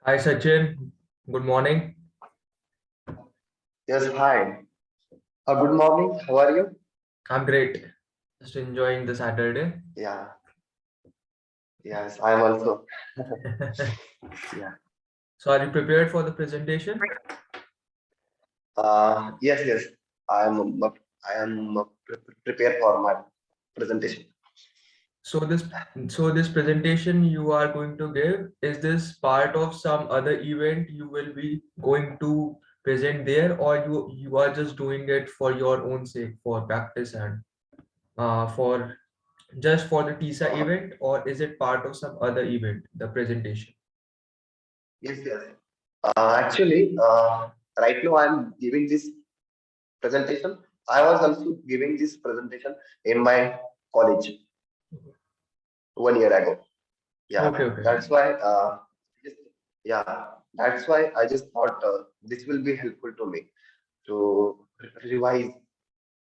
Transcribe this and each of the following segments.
Hi Sachin, good morning. Yes, hi. Good morning. How are you? I'm great. Just enjoying the Saturday. Yeah, yes, I'm also. Yeah. So are you prepared for the presentation? Yes. I am prepared for my presentation. So this presentation you are going to give, is this part of some other event you will be going to present there, or you are just doing it for your own sake, for practice and for just for the TISA Uh, event, or is it part of some other event, the presentation? yes. Actually, right now I'm giving this presentation. I was also giving this presentation in my college 1 year ago. Okay, Yeah, okay. that's why. Just, yeah, that's why I just thought this will be helpful to me to revise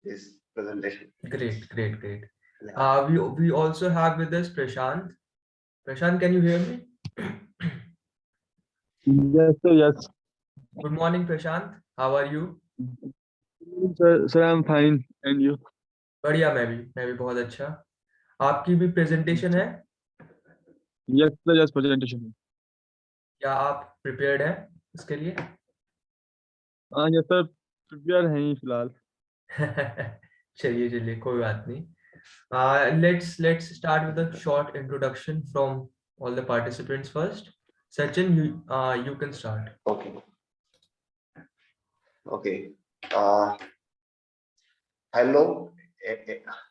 this presentation. Great, great, great. Yeah. We also have with us Prashant. Prashant, can you hear me? Yes, sir, yes. Good morning, Prashant. How are you? Sir, I'm fine. And you? बढ़िया, मैं भी बहुत अच्छा. आपकी भी presentation है Yes, sir, yes, presentation. या आप प्रिपेयर्ड हैं इसके लिए? हाँ, yes, sir, प्रिपेयर हैं ही फिलहाल. चलिए कोई बात नहीं. Let's start with a short introduction from all the participants first. Sachin, you can start. Okay. Okay. Uh, hello.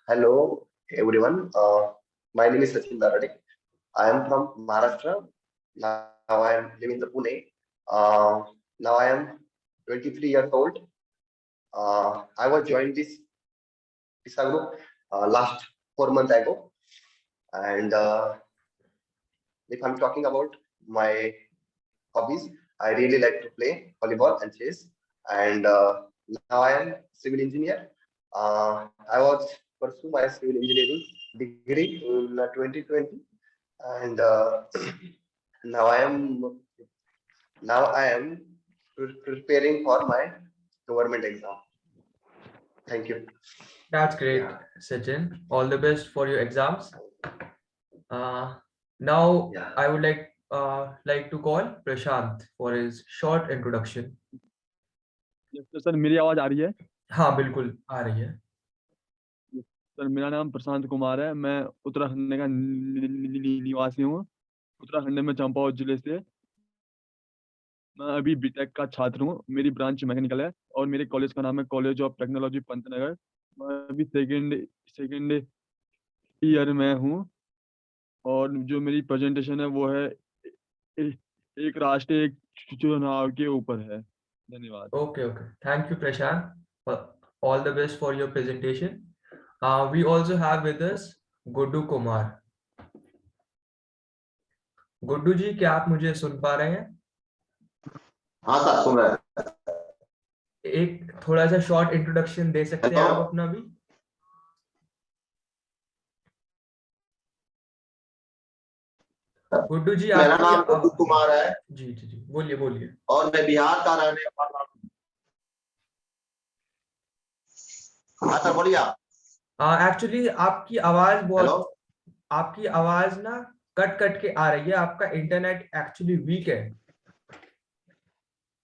Hello, everyone. My name is Sachin Darade. I am from Maharashtra. Now I am living in the Pune. Now I am 23 years old. I was joined this TISA group last 4 months ago. And if I'm talking about my hobbies, I really like to play volleyball and chess. And now I am civil engineer. I was pursue my civil engineering degree in 2020, and now I am preparing for my government exam. Thank you. That's great, Yeah. Sachin. All the best for your exams. Now Yeah. I would like to call Prashant for his short introduction. Yes, sir, मेरी आवाज आ रही है? हाँ बिल्कुल आ रही है. Sir, मेरा नाम प्रशांत कुमार है. मैं उत्तराखंड का निवासी हूँ. उत्तराखंड में चंपावत जिले से. मैं अभी बीटेक का छात्र हूँ. मेरी ब्रांच मैकेनिकल है और मेरे कॉलेज का नाम है कॉलेज ऑफ टेक्नोलॉजी पंतनगर. मैं अभी सेकेंड ईयर में हूँ और जो मेरी प्रेजेंटेशन है वो है एक राष्ट्र एक चुनाव के ऊपर है. धन्यवाद. Okay. Thank you, Prashant. All the best for your presentation. We also have with us Guddu Kumar. Guddu जी, क्या आप मुझे सुन पा रहे हैं? हाँ सर, सुन रहे हैं. एक थोड़ा सा शॉर्ट इंट्रोडक्शन दे सकते हैं आप अपना भी? गुड्डू जी, मेरा आपकी नाम गुड्डू कुमार है. जी बोलिए. और मैं बिहार का रहने वाला हूँ. हाँ सर, बोलिए आप. एक्चुअली आपकी आवाज ना कट के आ रही है. आपका इंटरनेट एक्चुअली वीक है.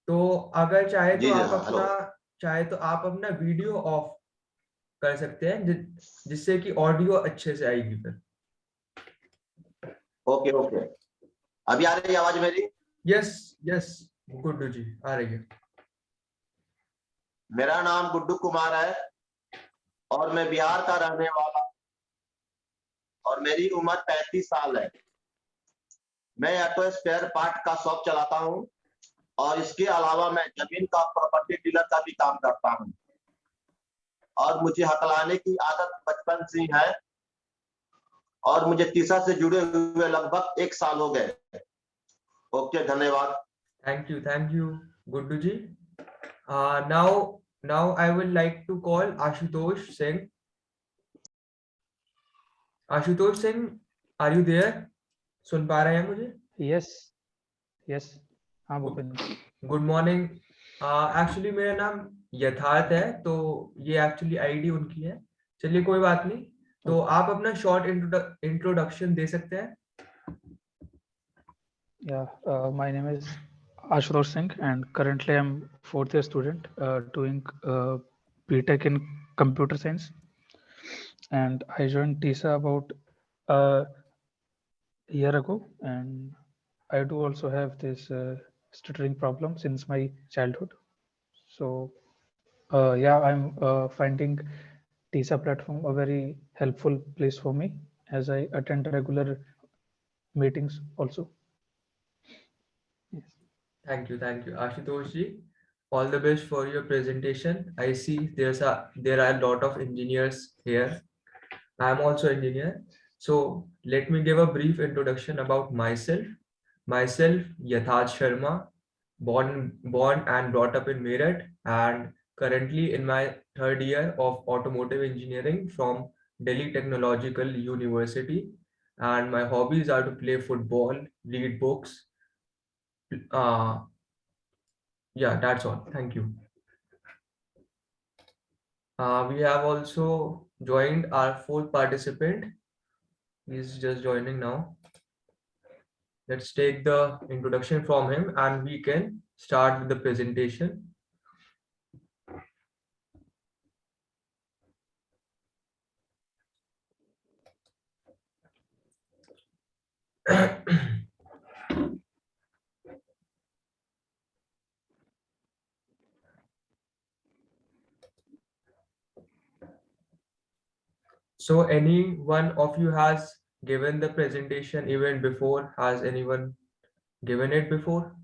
तो अगर चाहे तो आप अपना वीडियो ऑफ कर सकते हैं, जिससे कि ऑडियो अच्छे से आएगी फिर. ओके. अभी आ रही है आवाज मेरी? यस गुड्डू जी आ रही है. मेरा नाम गुड्डू कुमार है और मैं बिहार का रहने वाला हूँ और मेरी उम्र 35 साल है. मैं ऑटो स्पेयर पार्ट का शॉप चलाता हूँ और इसके अलावा मैं जमीन का प्रॉपर्टी डीलर का भी काम करता हूँ और मुझे हकलाने की आदत बचपन से ही है और मुझे तीसा से जुड़े हुए लगभग 1 साल हो गए. ओके, धन्यवाद. Thank you Guddu ji. Now I will like to call Ashutosh Singh. Ashutosh Singh, are you there? सुन पा रहे हैं मुझे? Yes. हाँ भूपेंद्र। Good morning. एक्चुअली मेरा नाम यथार्थ है, तो ये एक्चुअली आईडी उनकी है। चलिए कोई बात नहीं, तो आप अपना शॉर्ट इंट्रोडक्शन दे सकते हैं। Yeah, my name is Ashutosh Singh, and currently I'm fourth year student doing BTech in computer science. And I joined TISA about a year ago, and I do also have this stuttering problem since my childhood. So yeah, I'm finding TISA platform a very helpful place for me as I attend regular meetings also. Yes. Thank you, Ashutosh ji. All the best for your presentation. I see there are a lot of engineers here. I am also engineer. So let me give a brief introduction about myself. Myself, Yatharth Sharma, born and brought up in Meerut, and currently in my third year of automotive engineering from Delhi Technological University. And my hobbies are to play football, read books. Uh, yeah, that's all. Thank you. We have also joined our fourth participant. He's just joining now. Let's take the introduction from him and we can start with the presentation. So any one of you has given the presentation event before? Has anyone given it before?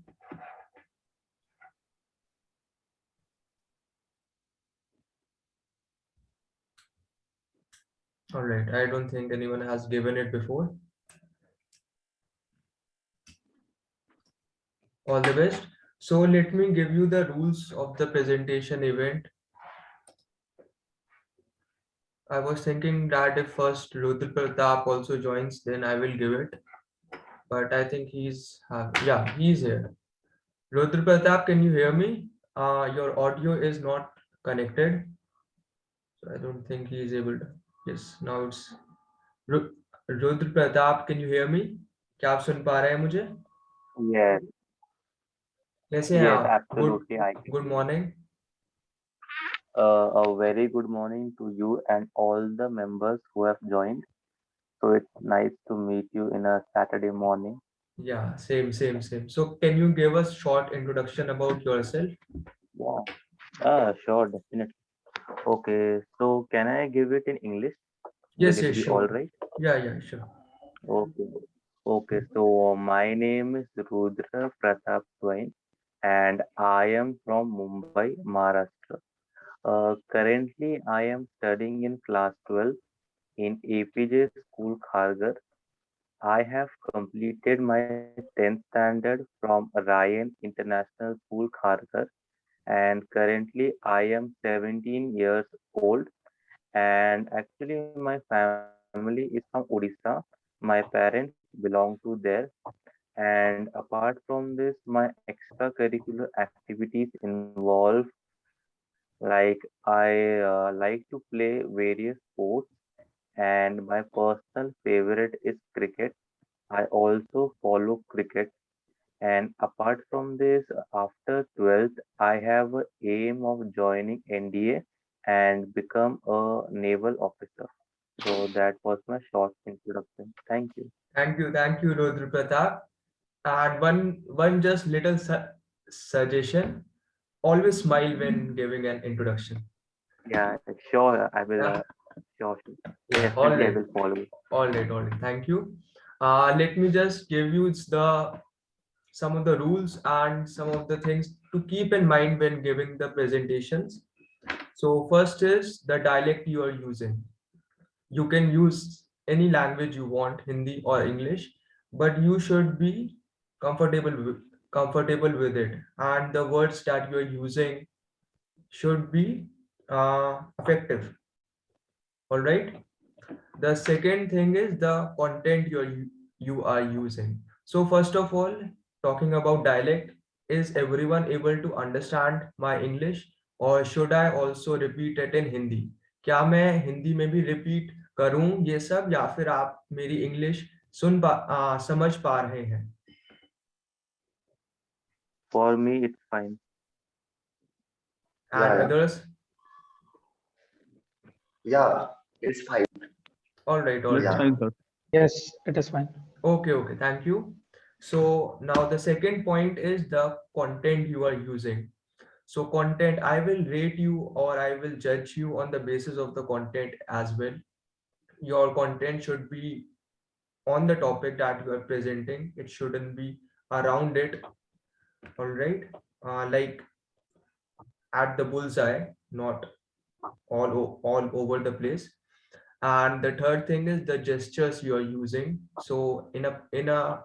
All right, I don't think anyone has given it before. All the best. So let me give you the rules of the presentation event. I was thinking that if first Rudrapratap also joins, then I will give it. But I think yeah, he's here. Rudrapratap, can you hear me? Your audio is not connected, so I don't think he is able to. Yes, now it's Ru- Rudrapratap, can you hear me? क्या आप सुन पा रहे हैं मुझे? Yes, कैसे हैं yes, आप? absolutely. I can good hear. Morning. A very good morning to you and all the members who have joined. So it's nice to meet you in a Saturday morning. Yeah, same. So can you give us short introduction about yourself? Yeah, sure, definitely. Okay, so can I give it in English? Will Yes, it be all sure. right? Yeah, sure. Okay. Okay, so my name is Rudra Pratap Swain and I am from Mumbai, Maharashtra. Currently, I am studying in class 12 in APJ School, Kharghar. I have completed my 10th standard from Ryan International School, Kharghar, and currently I am 17 years old. And actually, my family is from Odisha. My parents belong to there. And apart from this, my extracurricular activities involve like I like to play various sports, and my personal favorite is cricket. I also follow cricket. And apart from this, after 12th, I have a aim of joining NDA and become a naval officer. So that was my short introduction. Thank you. Thank you, Rudra Pratap. And one just little suggestion: always smile when giving an introduction. Yeah, sure. I will. Yeah, Sure. yeah. All Definitely, I right, will follow. all right. Thank you. Let me just give you the some of the rules and some of the things to keep in mind when giving the presentations. So first is the dialect you are using. You can use any language you want, Hindi or English, but you should be comfortable with comfortable with it, and the words that you are using should be effective. All right. The second thing is the content you are using. So first of all, talking about dialect, is everyone able to understand my English, or should I also repeat it in Hindi? क्या मैं हिंदी में भी repeat करूं ये सब, या फिर आप मेरी इंग्लिश समझ पा रहे हैं? For me, it's fine. And Yeah, others? yeah, it's fine. All right, all Yes, right. Yeah. fine, sir. Yes, it is fine. Okay, okay, thank you. So now the second point is the content you are using. So content, I will rate you or I will judge you on the basis of the content as well. Your content should be on the topic that you are presenting. It shouldn't be around it. All right. Like at the bullseye, not all over the place. And the third thing is the gestures you are using. So in a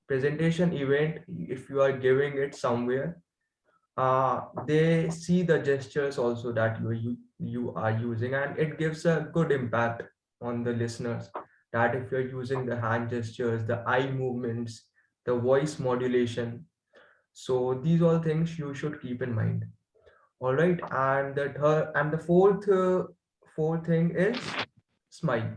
presentation event, if you are giving it somewhere, they see the gestures also that you are using, and it gives a good impact on the listeners, that if you're using the hand gestures, the eye movements, the voice modulation. So these all things you should keep in mind. All right, and the third and the fourth thing is smile.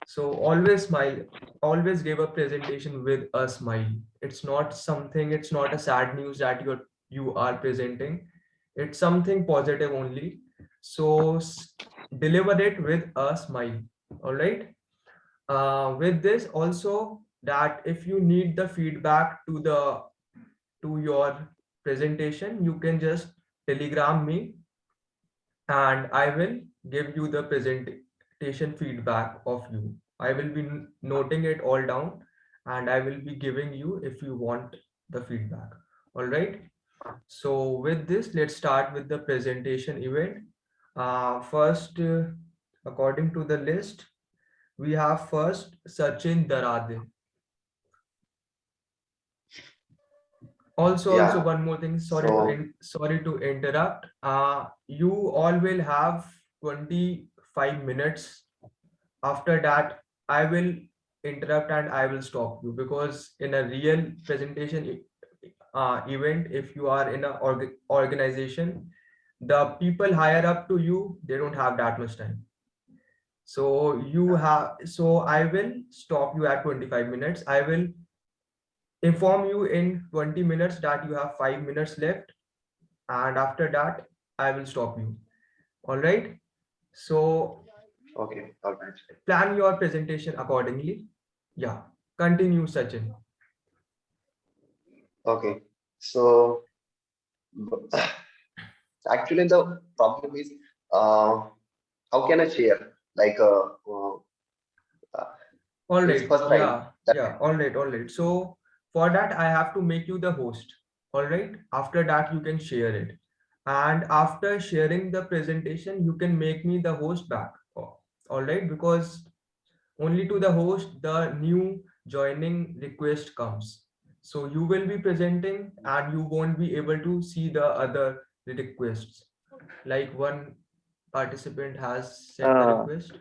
So always smile, always give a presentation with a smile. It's not a sad news that you are presenting. It's something positive only. So deliver it with a smile. All right. With this also, that if you need the feedback to your presentation, you can just telegram me and I will give you the presentation feedback of you. I will be noting it all down and I will be giving you if you want the feedback. All right. So with this, let's start with the presentation event. First, according to the list, we have first Sachin Darade. Also Yeah. one more thing, So, sorry to interrupt. You all will have 25 minutes. After that, I will interrupt and I will stop you, because in a real presentation event, if you are in a organization, the people higher up to you, they don't have that much time. So I will stop you at 25 minutes. I will inform you in 20 minutes that you have 5 minutes left, and after that I will stop you. All right. So okay, all right. plan your presentation accordingly. Yeah, continue, Sachin. Okay. So, actually, the problem is, uh, how can I share? Like, uh, All it's right, first time that. all right, all right. So for that I have to make you the host. All right, after that you can share it, and after sharing the presentation you can make me the host back. All right, because only to the host the new joining request comes. So you will be presenting and you won't be able to see the other requests. Like one participant has sent the Uh, request.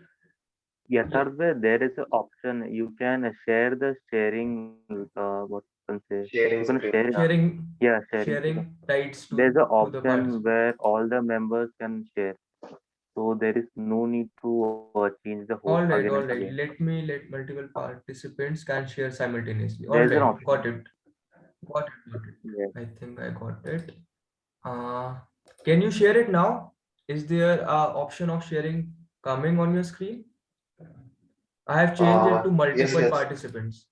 yes, Yeah, sir. There is an option. You can share the sharing. What you can say? You Sharing can share it. screen. Yeah. sharing Yeah, sharing. rights There's an to the option participant. where all the members can share. So there is no need to change the host again and All again. right. Let multiple participants can share simultaneously. All There's an right, option. got it. Got it. Got it. Yes. I think I got it. Uh, can you share it now? Is there a option of sharing coming on your screen? I have changed it to Yes, multiple yes. participants.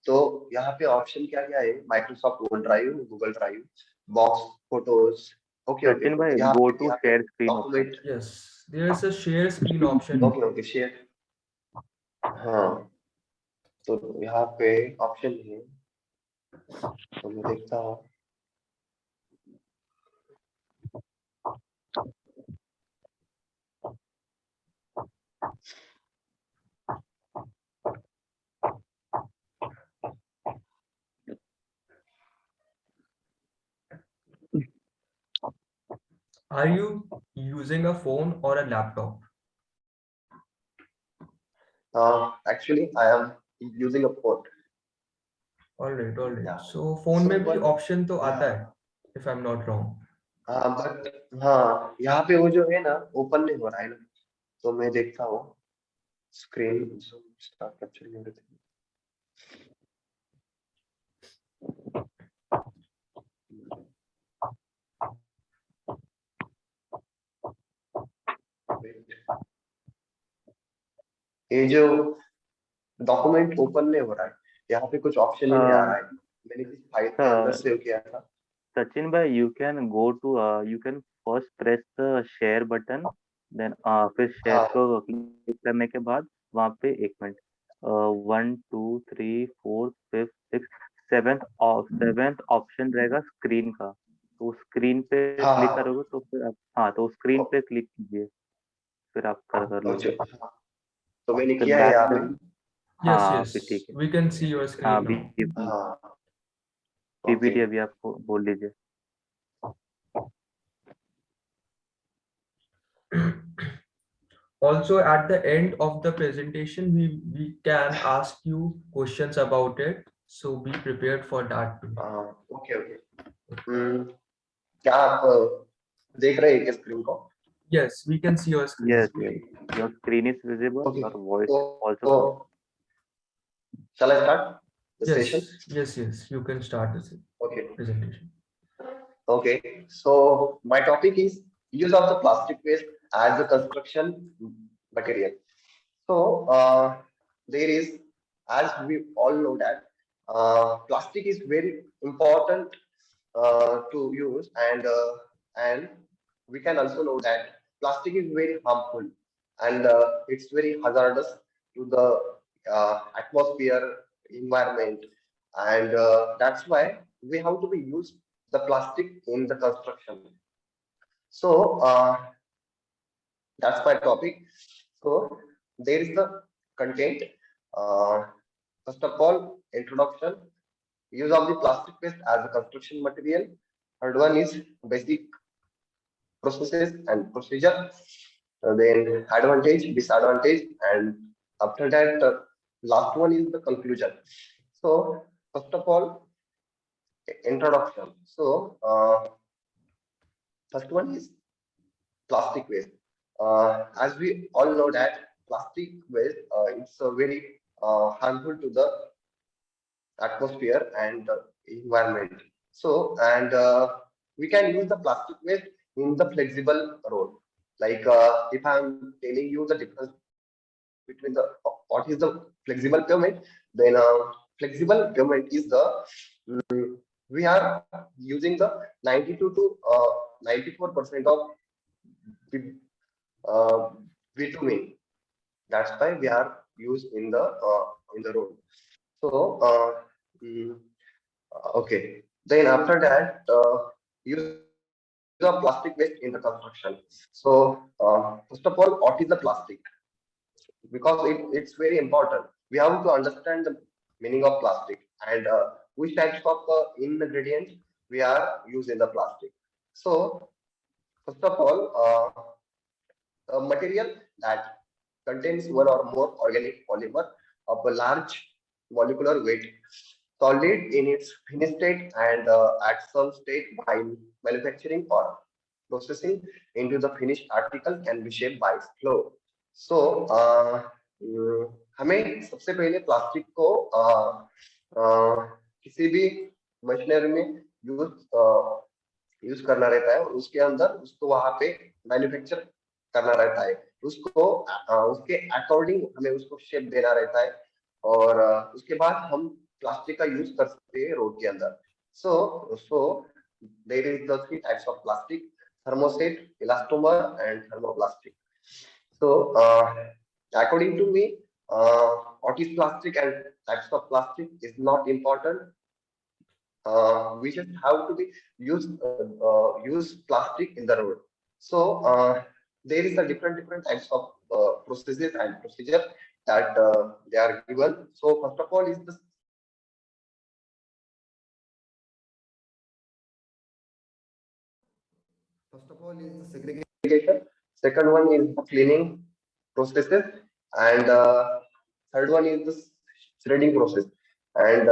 तो यहाँ पे option क्या क्या है? Microsoft drive, Google drive, box, photos. Okay okay, Sachin bhai, यहाँ go पे to share screen option. Document. Yes, there's a share screen option. Okay okay, share. हाँ, तो यहाँ पे ऑप्शन है, तो मैं देखता हूँ. Are you using a phone or a laptop? Actually, I am using a phone. All right, all right. Yeah. So phone में भी but option तो आता है, हाँ if I'm not wrong. But हाँ यहाँ पे वो जो है ना ओपन नहीं हो रहा है ना, तो मैं देखता हूँ स्क्रीन स्टार्ट कैप्चरिंग एवरीथिंग। ये जो डॉक्यूमेंट ओपन नहीं हो रहा है, यहाँ पे कुछ ऑप्शन ही नहीं आ रहा है। मैंने किस फाइल के अंदर सेव किया था। Sachin bhai, you can go to you can first press the share button, then फिर share हाँ को क्लिक करने के बाद वहाँ पे एक मिनट 1 2 3 4 5 6 सेवेंथ ऑप्शन रहेगा स्क्रीन का, तो स्क्रीन पे हाँ क्लिक हाँ करोगे तो फिर आप हाँ तो स्क्रीन पे क्लिक कीजिए, फिर आप कर अच्छा, लोगे, हाँ, तो मैंने फिर किया है बैक यहाँ पे पे। Yes, हाँ yes. फिर ठीक है। We can see your हाँ screen now. हाँ ओके पीपीटी अभी आप बोल लीजिए। Also, at the end of the presentation, we can ask you questions about it. So be prepared for that too. Okay okay. क्या आप देख रहे हैं क्या स्क्रीन को? Yes, we can see your screen. Yes, yes. Your screen is visible. Okay, Your voice तो also clear. shall I start the Yes, session? yes, yes. You can start this Okay. presentation. Okay, so my topic is use of the plastic waste as a construction material. So there is, as we all know that plastic is very important to use, and we can also know that plastic is very harmful, and it's very hazardous to the atmosphere, environment, and that's why we have to be use the plastic in the construction. So that's my topic. So there is the content. Uh, First of all, introduction, use of the plastic waste as a construction material. Third one is basic processes and procedure. Then advantage, disadvantage, and after that, last one is the conclusion. So first of all, introduction. So first one is plastic waste. As we all know that plastic waste it's very harmful to the atmosphere and environment. So and we can use the plastic waste in the flexible role. Like if I'm telling you the difference between the what is the flexible pavement, then flexible pavement is the we are using the 92 to 94% of uh, bitumen. That's why we are used in the road. So mm, okay. Then after that, use of plastic waste in the construction. So first of all, what is the plastic? Because it's very important. We have to understand the meaning of plastic and which types of ingredients we are using the plastic. So first of all, a material that contains one or more organic polymer of a large molecular weight, solid in its finished state and at some state by manufacturing or processing into the finished article can be shaped by flow. So हमें सबसे पहले plastic को किसी भी machinery में use करना रहता है और उसके अंदर उसको वहां पे मैन्युफैक्चर करना रहता है, उसको उसके अकॉर्डिंग हमें उसको शेप देना रहता है और उसके बाद हम प्लास्टिक का यूज कर सकते हैं रोड के अंदर. So there is the three types of plastic: thermoset, elastomer, and thermoplastic. So according to me, what is plastic and types of plastic is not important. We just have to be use plastic in the road. So there is a different types of processes and procedure that they are given. So first of all is the segregation. Second one is the cleaning processes, and third one is the shredding process. and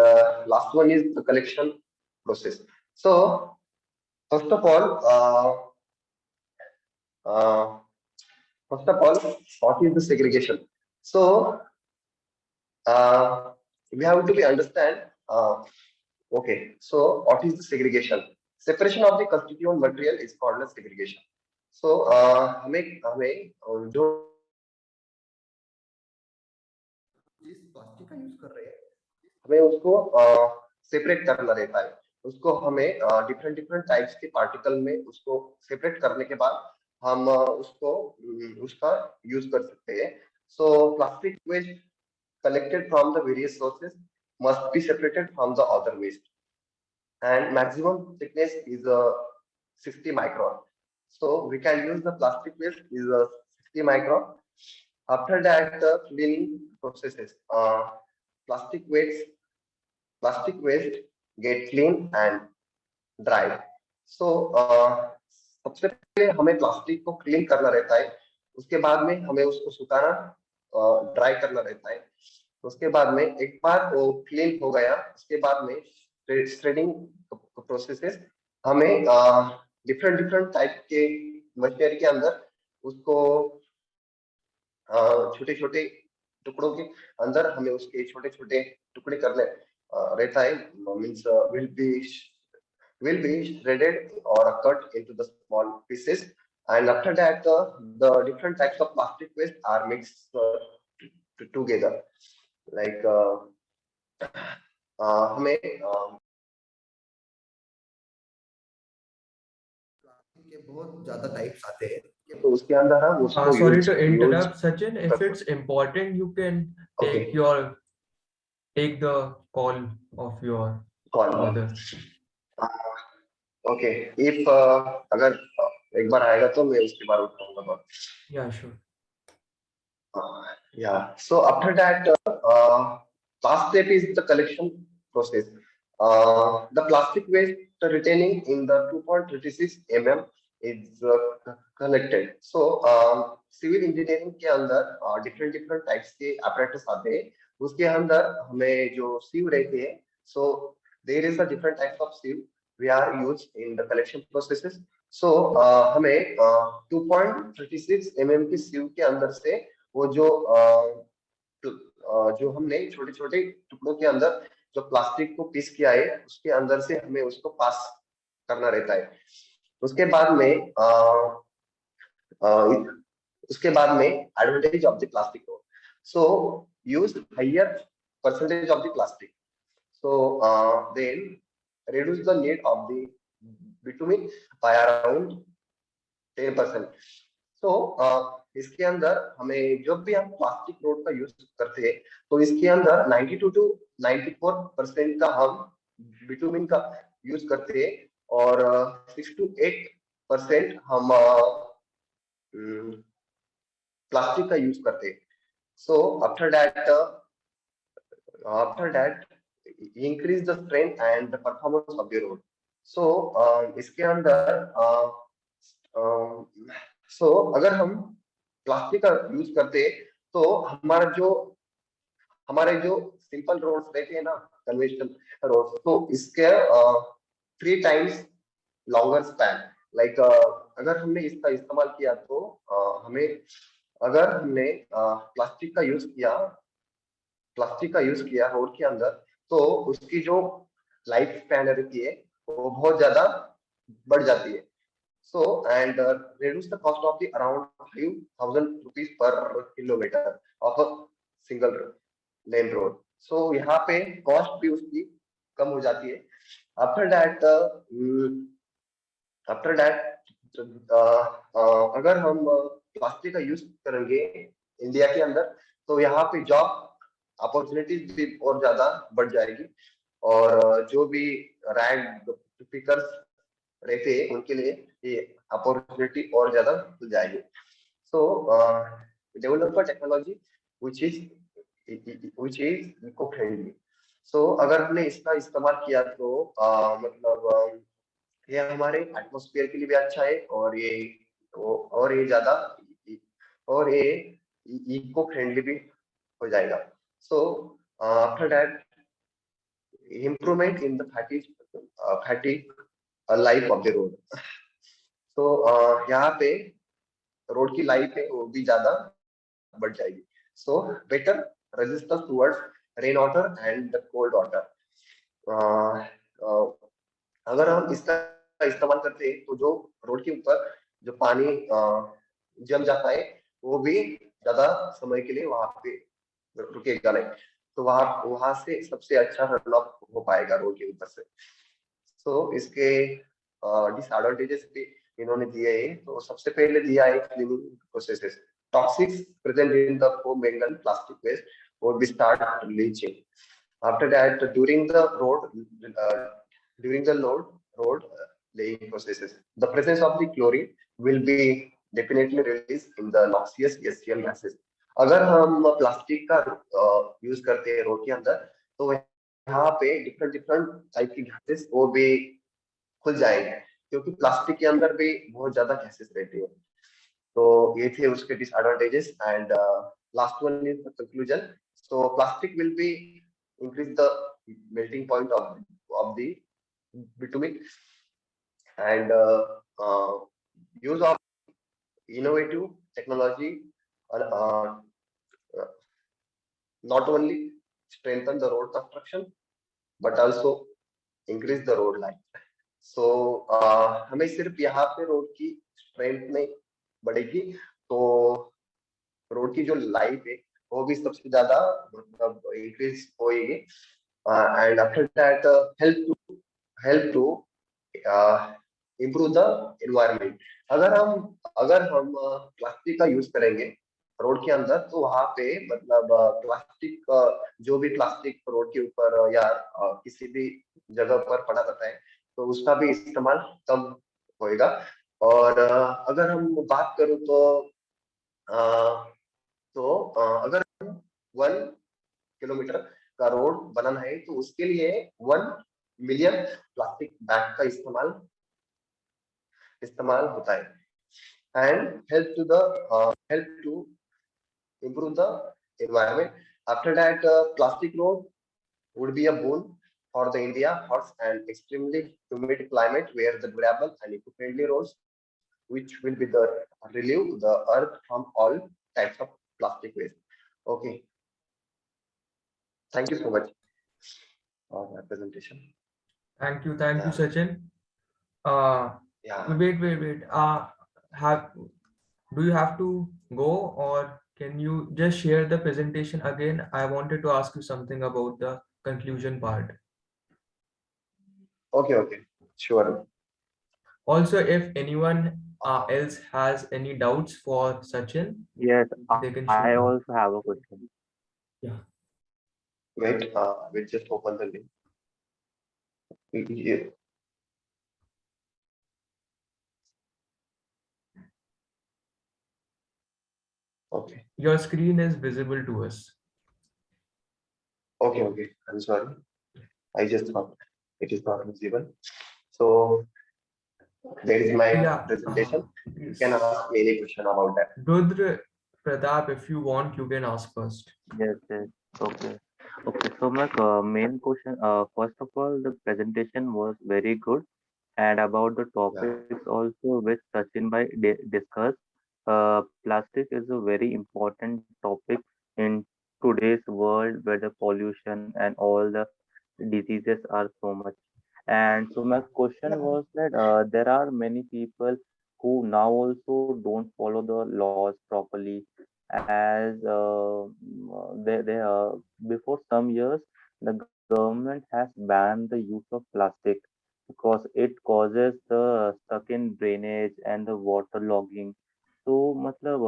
last one is the collection process. So first of all, uh, first of all, what is the segregation? So we have to be understand. Okay, so what is the segregation? Separation of the constituent material is called as segregation. So हमें हमें जो जिस plastic का use कर रहे हैं हमें उसको सेपरेट करना रहता है. उसको हमें डिफरेंट डिफरेंट टाइप्स के पार्टिकल में उसको सेपरेट करने के बाद हम उसको उसका यूज कर सकते हैं. So plastic waste collected from the various sources must be separated from the other waste, and maximum thickness is 60 micron. So we can use the plastic waste is 60 micron. After that, cleaning processes. Plastic waste plastic waste get clean and dry. So सबसे पहले हमें plastic को clean करना रहता है. उसके बाद में हमें उसको सुखाना ड्राई करना रहता है. उसके बाद में एक बार वो क्लीन हो गया उसके बाद में श्रेडिंग प्रोसेसेस हमें डिफरेंट डिफरेंट टाइप के मशीनरी के अंदर उसको छोटे छोटे टुकड़ों के अंदर हमें उसके छोटे छोटे टुकड़े करने रहता है. Means will be shredded or cut into the small pieces, and after that the different types of plastic waste are mixed together. Like हमें प्लास्टिक के बहुत ज्यादा टाइप्स आते हैं तो उसके अंदर हम उसको Sorry use to use interrupt, Sachin. If it's important, you can Okay. take the call of your call. mother. Okay, if अगर एक बार आएगा तो मैं उसके बारे में बताऊंगा. Yeah, sure. Yeah. So after that, last step is the collection process. The plastic waste retaining in the 2.36 mm is collected. So civil engineering के अंदर different different types के apparatus आते हैं. उसके अंदर हमें जो sieve रहते हैं, so there is a different types of sieve we are used in the collection processes. So हमें 2.36 mm की sieve के अंदर से वो जो हमने छोटे छोटे टुकड़ों के अंदर जो प्लास्टिक को पीस किया है उसके अंदर से हमें उसको पास करना रहता है. उसके बाद में advantage of the plastic. So use higher percentage of the plastic. So then reduce the need of the bitumen by around 10%. तो इसके अंदर हमें जब भी हम प्लास्टिक रोड का यूज करते हैं तो इसके अंदर 92 to 94% का हम बिटुमिन का यूज करते हैं और 6 to 8% हम प्लास्टिक का यूज करते हैं. So after that increase the strength and the performance of the road. So इसके अंदर सो अगर हम प्लास्टिक का यूज करते तो हमारे जो सिंपल रोड्स रहते हैं ना, कन्वेंशनल रोड्स, तो इसके 3 times लॉन्गर स्पैन. लाइक अगर हमने इसका इस्तेमाल किया तो अगर हमने प्लास्टिक का यूज किया रोड के अंदर तो उसकी जो लाइफ स्पैन रहती है वो बहुत ज्यादा बढ़ जाती है. So and reduce the cost of the around 5,000 rupees per kilometer of a single lane road. So यहाँ पे cost भी उसकी कम हो जाती है. After that, अगर हम प्लास्टिक का यूज करेंगे इंडिया के अंदर तो यहाँ पे जॉब अपॉर्चुनिटीज भी और ज्यादा बढ़ जाएगी और जो भी रैंक पिकर्स रहते हैं उनके लिए ये अपॉर्चुनिटी और ज्यादा मिल जाएगी. So develop technology which is eco friendly. So अगर हमने इसका इस्तेमाल किया तो मतलब ये हमारे एटमॉस्फेयर के लिए भी अच्छा है और ये ज्यादा और ये इको फ्रेंडली भी हो जाएगा. सो after that improvement in the fatty life of the road. तो यहाँ पे रोड की लाइफ है वो भी ज्यादा बढ़ जाएगी. So better resistance towards rain water and cold water. अगर हम इसका इस्तेमाल करते हैं तो जो रोड के ऊपर जो पानी जम जाता है वो भी ज्यादा समय के लिए वहां पे रुकेगा नहीं. तो वहां वहां से सबसे अच्छा रन ऑफ हो पाएगा रोड के ऊपर से. तो इसके डिसएडवांटेजेस भी इन्होंने दिए हैं. तो सबसे पहले दिया है cleaning processes. Toxics present in the foam mangan plastic waste would be start leaching. After that, during the road laying processes, the presence of the chlorine will be definitely released in the noxious SCL gases. अगर हम plastic का use करते हैं road के अंदर तो यहाँ पे डिफरेंट डिफरेंट टाइप की गैसेस वो भी खुल जाएंगे क्योंकि प्लास्टिक के अंदर भी बहुत ज्यादा गैसेस रहती है. तो ये थे उसके disadvantages. And last one is the conclusion. So plastic will be increase the melting point of the bitumen. And use of innovative technology uh, uh, not only strengthen the road construction but also increase the road life. So हमें सिर्फ यहाँ पे road की strength नहीं बढ़ेगी तो road की जो लाइफ है वो भी सबसे ज्यादा मतलब इंक्रीज होएगी. And after that help to improve the environment. अगर हम प्लास्टिक का यूज करेंगे रोड के अंदर तो वहां पे मतलब प्लास्टिक जो भी प्लास्टिक रोड के ऊपर या किसी भी जगह पर पड़ा रहता है तो उसका भी इस्तेमाल कम होएगा. और अगर हम बात करूँ अगर 1 किलोमीटर का रोड बनाना है तो उसके लिए 1 मिलियन प्लास्टिक बैग का इस्तेमाल होता है. And help to improve the environment. After that, plastic road would be a boon for the India hot and extremely humid climate where the durable and eco-friendly roads which will be the relieve the earth from all types of plastic waste. Okay, thank you so much for my presentation. Thank you, Yeah. Sachin. Uh, Yeah. wait. Have do you have to go or can you just share the presentation again? I wanted to ask you something about the conclusion part. Okay. Sure. Also, if anyone else has any doubts for Sachin, Yes, they can I shoot down. also have a question. Yeah. Wait. We'll just open the link. Yeah. Okay. Your screen is visible to us. Okay. I'm sorry. I just thought it is not visible. So there is my Yeah. presentation. You Yes. can ask me any question about that. Rudrapratap, if you want, you can ask first. Yes. Okay. Okay. So my main question, first of all, the presentation was very good, and about the Yeah. topics also which Sachin bhai discussed. Plastic is a very important topic in today's world where the pollution and all the diseases are so much. And so my question was that there are many people who now also don't follow the laws properly, as before some years the government has banned the use of plastic because it causes the stuck in drainage and the water logging. So matlab,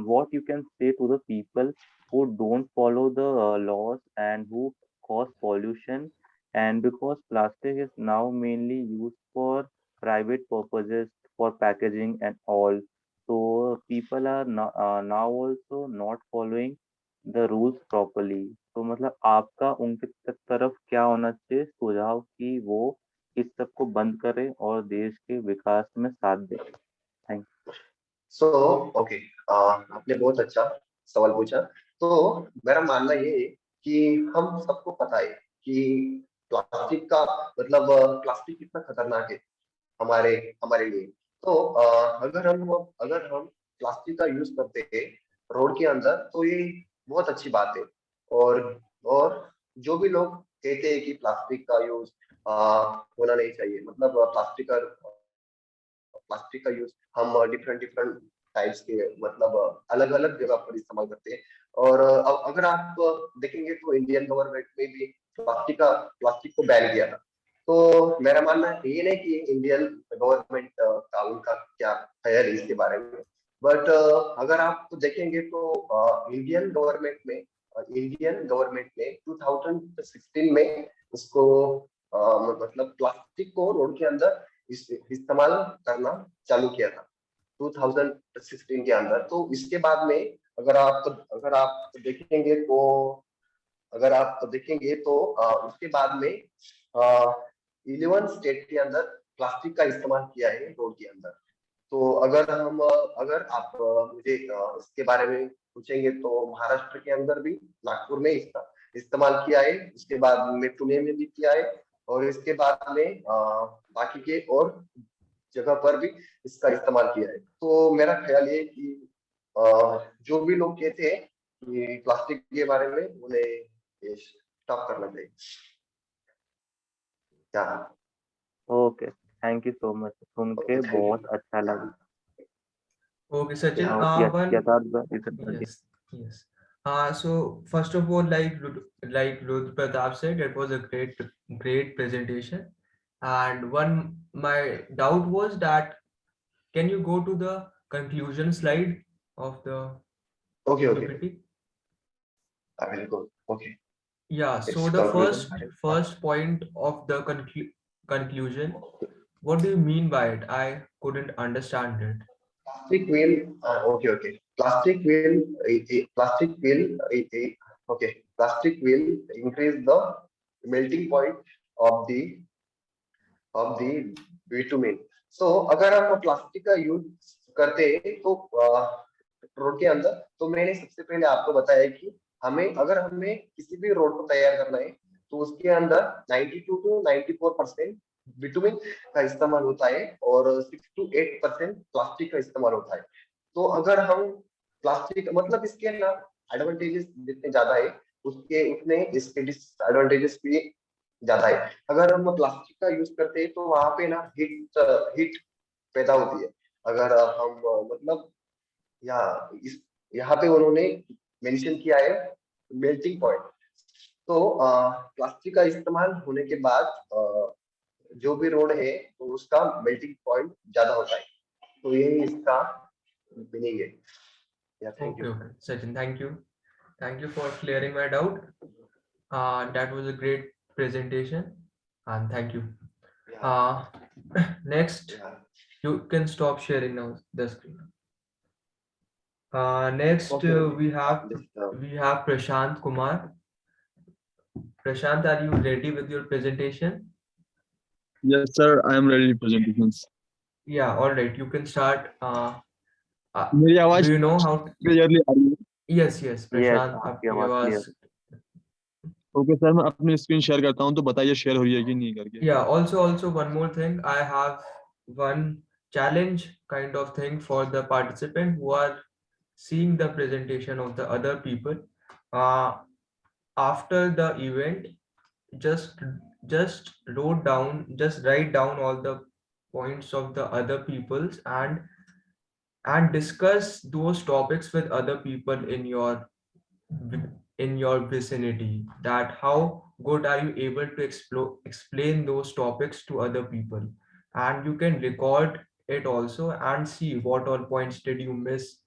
what you can say to the people who don't follow the laws and who cause pollution, and because plastic is now mainly used for private purposes for packaging and all, so people are now also not following the rules properly. तो मतलब आपका उनके तरफ क्या होना चाहिए सुझाव कि वो इस सब को बंद करें और देश के विकास में साथ दें. Thank So okay. आपने बहुत अच्छा सवाल पूछा. तो मेरा मानना ये है कि हम सबको पता है कि प्लास्टिक का मतलब प्लास्टिक कितना खतरनाक है हमारे हमारे लिए। तो अगर हम प्लास्टिक का यूज करते हैं रोड के अंदर तो ये बहुत अच्छी बात है। और और जो भी लोग कहते हैं कि प्लास्टिक का यूज होना नहीं चाहिए, मतलब प्लास्टिक का यूज हम डिफरेंट डिफरेंट टाइप्स के मतलब अलग अलग जगह पर इस्तेमाल करते हैं। और अगर आप देखेंगे तो इंडियन गवर्नमेंट ने भी प्लास्टिक को बैन किया था। तो मेरा मानना ये नहीं कि इंडियन गवर्नमेंट का उनका क्या ख्याल है इसके बारे में, बट अगर आप देखेंगे तो इंडियन गवर्नमेंट ने 2016 में उसको मतलब प्लास्टिक को रोड के अंदर इस्तेमाल करना चालू किया था 2016 के अंदर। तो इसके बाद में अगर आप देखेंगे तो उसके बाद में 11 स्टेट के अंदर प्लास्टिक का इस्तेमाल किया है रोड के अंदर। तो अगर आप मुझे इसके बारे में पूछेंगे तो महाराष्ट्र के अंदर भी नागपुर में इसका इस्तेमाल किया है, उसके बाद में पुणे में भी किया है, और इसके बाद में बाकी के और जगह पर भी इसका इस्तेमाल किया है। तो मेरा ख्याल ये कि जो भी लोग कहते हैं कि प्लास्टिक के बारे में उन्हें स्टॉप करना चाहिए। क्या? Okay, thank you so much, सुन के Okay, thank you. बहुत अच्छा लगा। Okay, Sachin. Yes, One. यथार्थ you can continue. Yes, yes. So first of all, like Rudrapratap said, it was a great presentation. And one my doubt was that can you go to the conclusion slide of the Okay. PPT? I will go. Okay. Yeah. It's So the conclusion. first point of the conclusion, what do you mean by it? I couldn't understand it. Plastic will. Okay. Plastic will increase the melting point of the bitumen. So अगर हम plastic का use करते हैं तो road के अंदर, तो मैंने सबसे पहले आपको बताया कि अगर हमें किसी भी रोड को तैयार करना है तो उसके अंदर 92 to 94% बिटुमिन का इस्तेमाल होता है और 6 to 8% प्लास्टिक का इस्तेमाल होता है। तो अगर हम प्लास्टिक मतलब इसके ना एडवांटेजेस जितने ज्यादा है उसके उतने इसके डिसएडवांटेजेस भी ज्यादा है। अगर हम प्लास्टिक का यूज करते हैं तो वहां पे ना हीट पैदा होती है। अगर हम मतलब यहाँ पे उन्होंने मेंशन किया है मेल्टिंग पॉइंट। तो प्लास्टिक का इस्तेमाल होने के बाद जो भी रोड है तो उसका मेल्टिंग पॉइंट ज्यादा होता है। तो यही इसका मीनिंग है। Thank Okay, you. okay. Sachin, thank you for clearing my doubt. That was a great presentation, and thank you. Next, you can stop sharing now the screen. Next, Okay. we have Prashant Kumar. Prashant, are you ready with your presentation? Yes, sir. I am ready presentations. Yeah, all right. You can start. मेरी आवाज Do you know how? Clearly आ रही है? Yes, Yes, Prashant. आपकी आपकी आवाज आवाज clear. Okay sir, मैं अपनी स्क्रीन शेयर करता हूँ, तो बताइए शेयर हो रही है कि नहीं करके। Yeah, also one more thing. I have one challenge kind of thing for the participant who are seeing the presentation of the other people. Uh, After the event, just just write down all the points of the other people's and discuss those topics with other people in your vicinity, that how good are you able to explain those topics to other people, and you can record it also and see what all points did you miss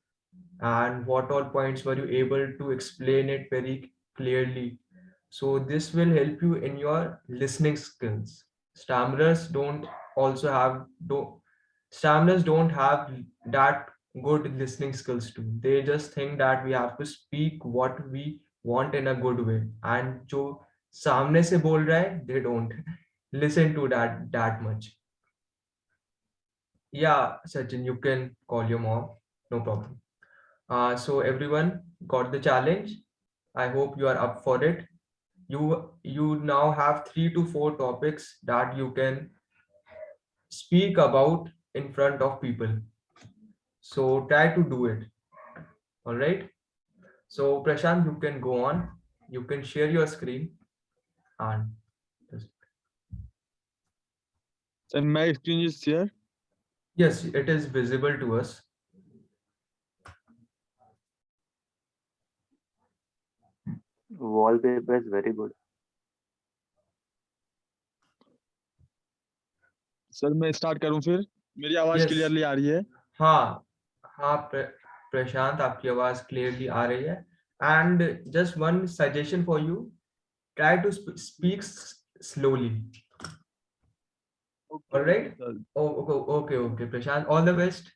and what all points were you able to explain it very clearly. So this will help you in your listening skills. Stammerers don't also have do stammerers don't have that good listening skills too. They just think that we have to speak what we want in a good way, and जो सामने से बोल रहा है they don't listen to that much. Yeah, Sachin, you can call your mom, no problem. So everyone got the challenge. I hope you are up for it. you now have 3 to 4 topics that you can speak about in front of people. So try to do it. All right. So Prashant, you can go on. You can share your screen and just- Sir, my screen is here. yes, it is visible to us. Wallpaper is very good. Sir मैं start करूं फिर? मेरी आवाज Yes. Clearly आ रही है? हाँ हाँ प्रशांत, आपकी आवाज क्लियरली आ रही है. And just one suggestion for you, try to speak slowly. Okay All right. Sir. Oh, okay, Prashant, all the best.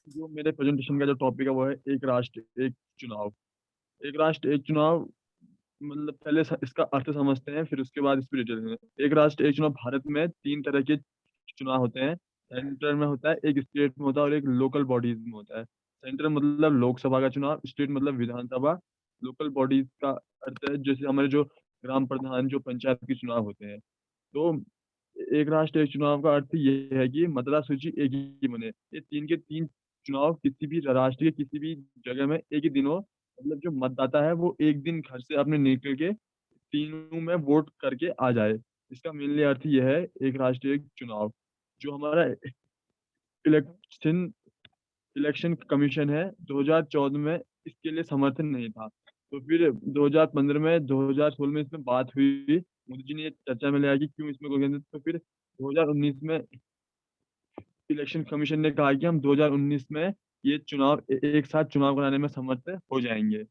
जो मेरे प्रेजेंटेशन का जो टॉपिक है वो है एक राष्ट्र एक चुनाव. एक राष्ट्र एक चुनाव मतलब पहले इसका अर्थ समझते हैं, फिर उसके बाद इस पर डिटेल में. एक राष्ट्र एक चुनाव भारत में 3 तरह के चुनाव होते हैं. सेंटर में होता है, एक स्टेट में होता है और एक लोकल बॉडीज में होता है. सेंटर मतलब लोकसभा का चुनाव, स्टेट मतलब विधानसभा, लोकल बॉडीज का अर्थ है जैसे हमारे जो ग्राम प्रधान जो पंचायत के चुनाव होते हैं. तो एक राष्ट्र एक चुनाव का अर्थ ये है कि मतदाता सूची एक ही बने. ये 3 के 3 चुनाव किसी भी राष्ट्र के किसी भी जगह में एक ही दिन हो, मतलब जो मतदाता है वो एक दिन घर से अपने निकल के तीनों में वोट करके आ जाए. इसका मेनली अर्थ यह है एक राष्ट्र एक चुनाव. जो हमारा इलेक्शन इलेक्शन कमीशन है 2014 में इसके लिए समर्थन नहीं था. तो फिर 2015 में 2016 में इसमें बात हुई, मोदी जी ने ये चर्चा में लाया कि क्यों इसमें कोई. तो फिर 2019 में इलेक्शन कमीशन ने कहा कि हम 2019 में ये चुनाव एक साथ चुनाव कराने में समर्थ हो जाएंगे.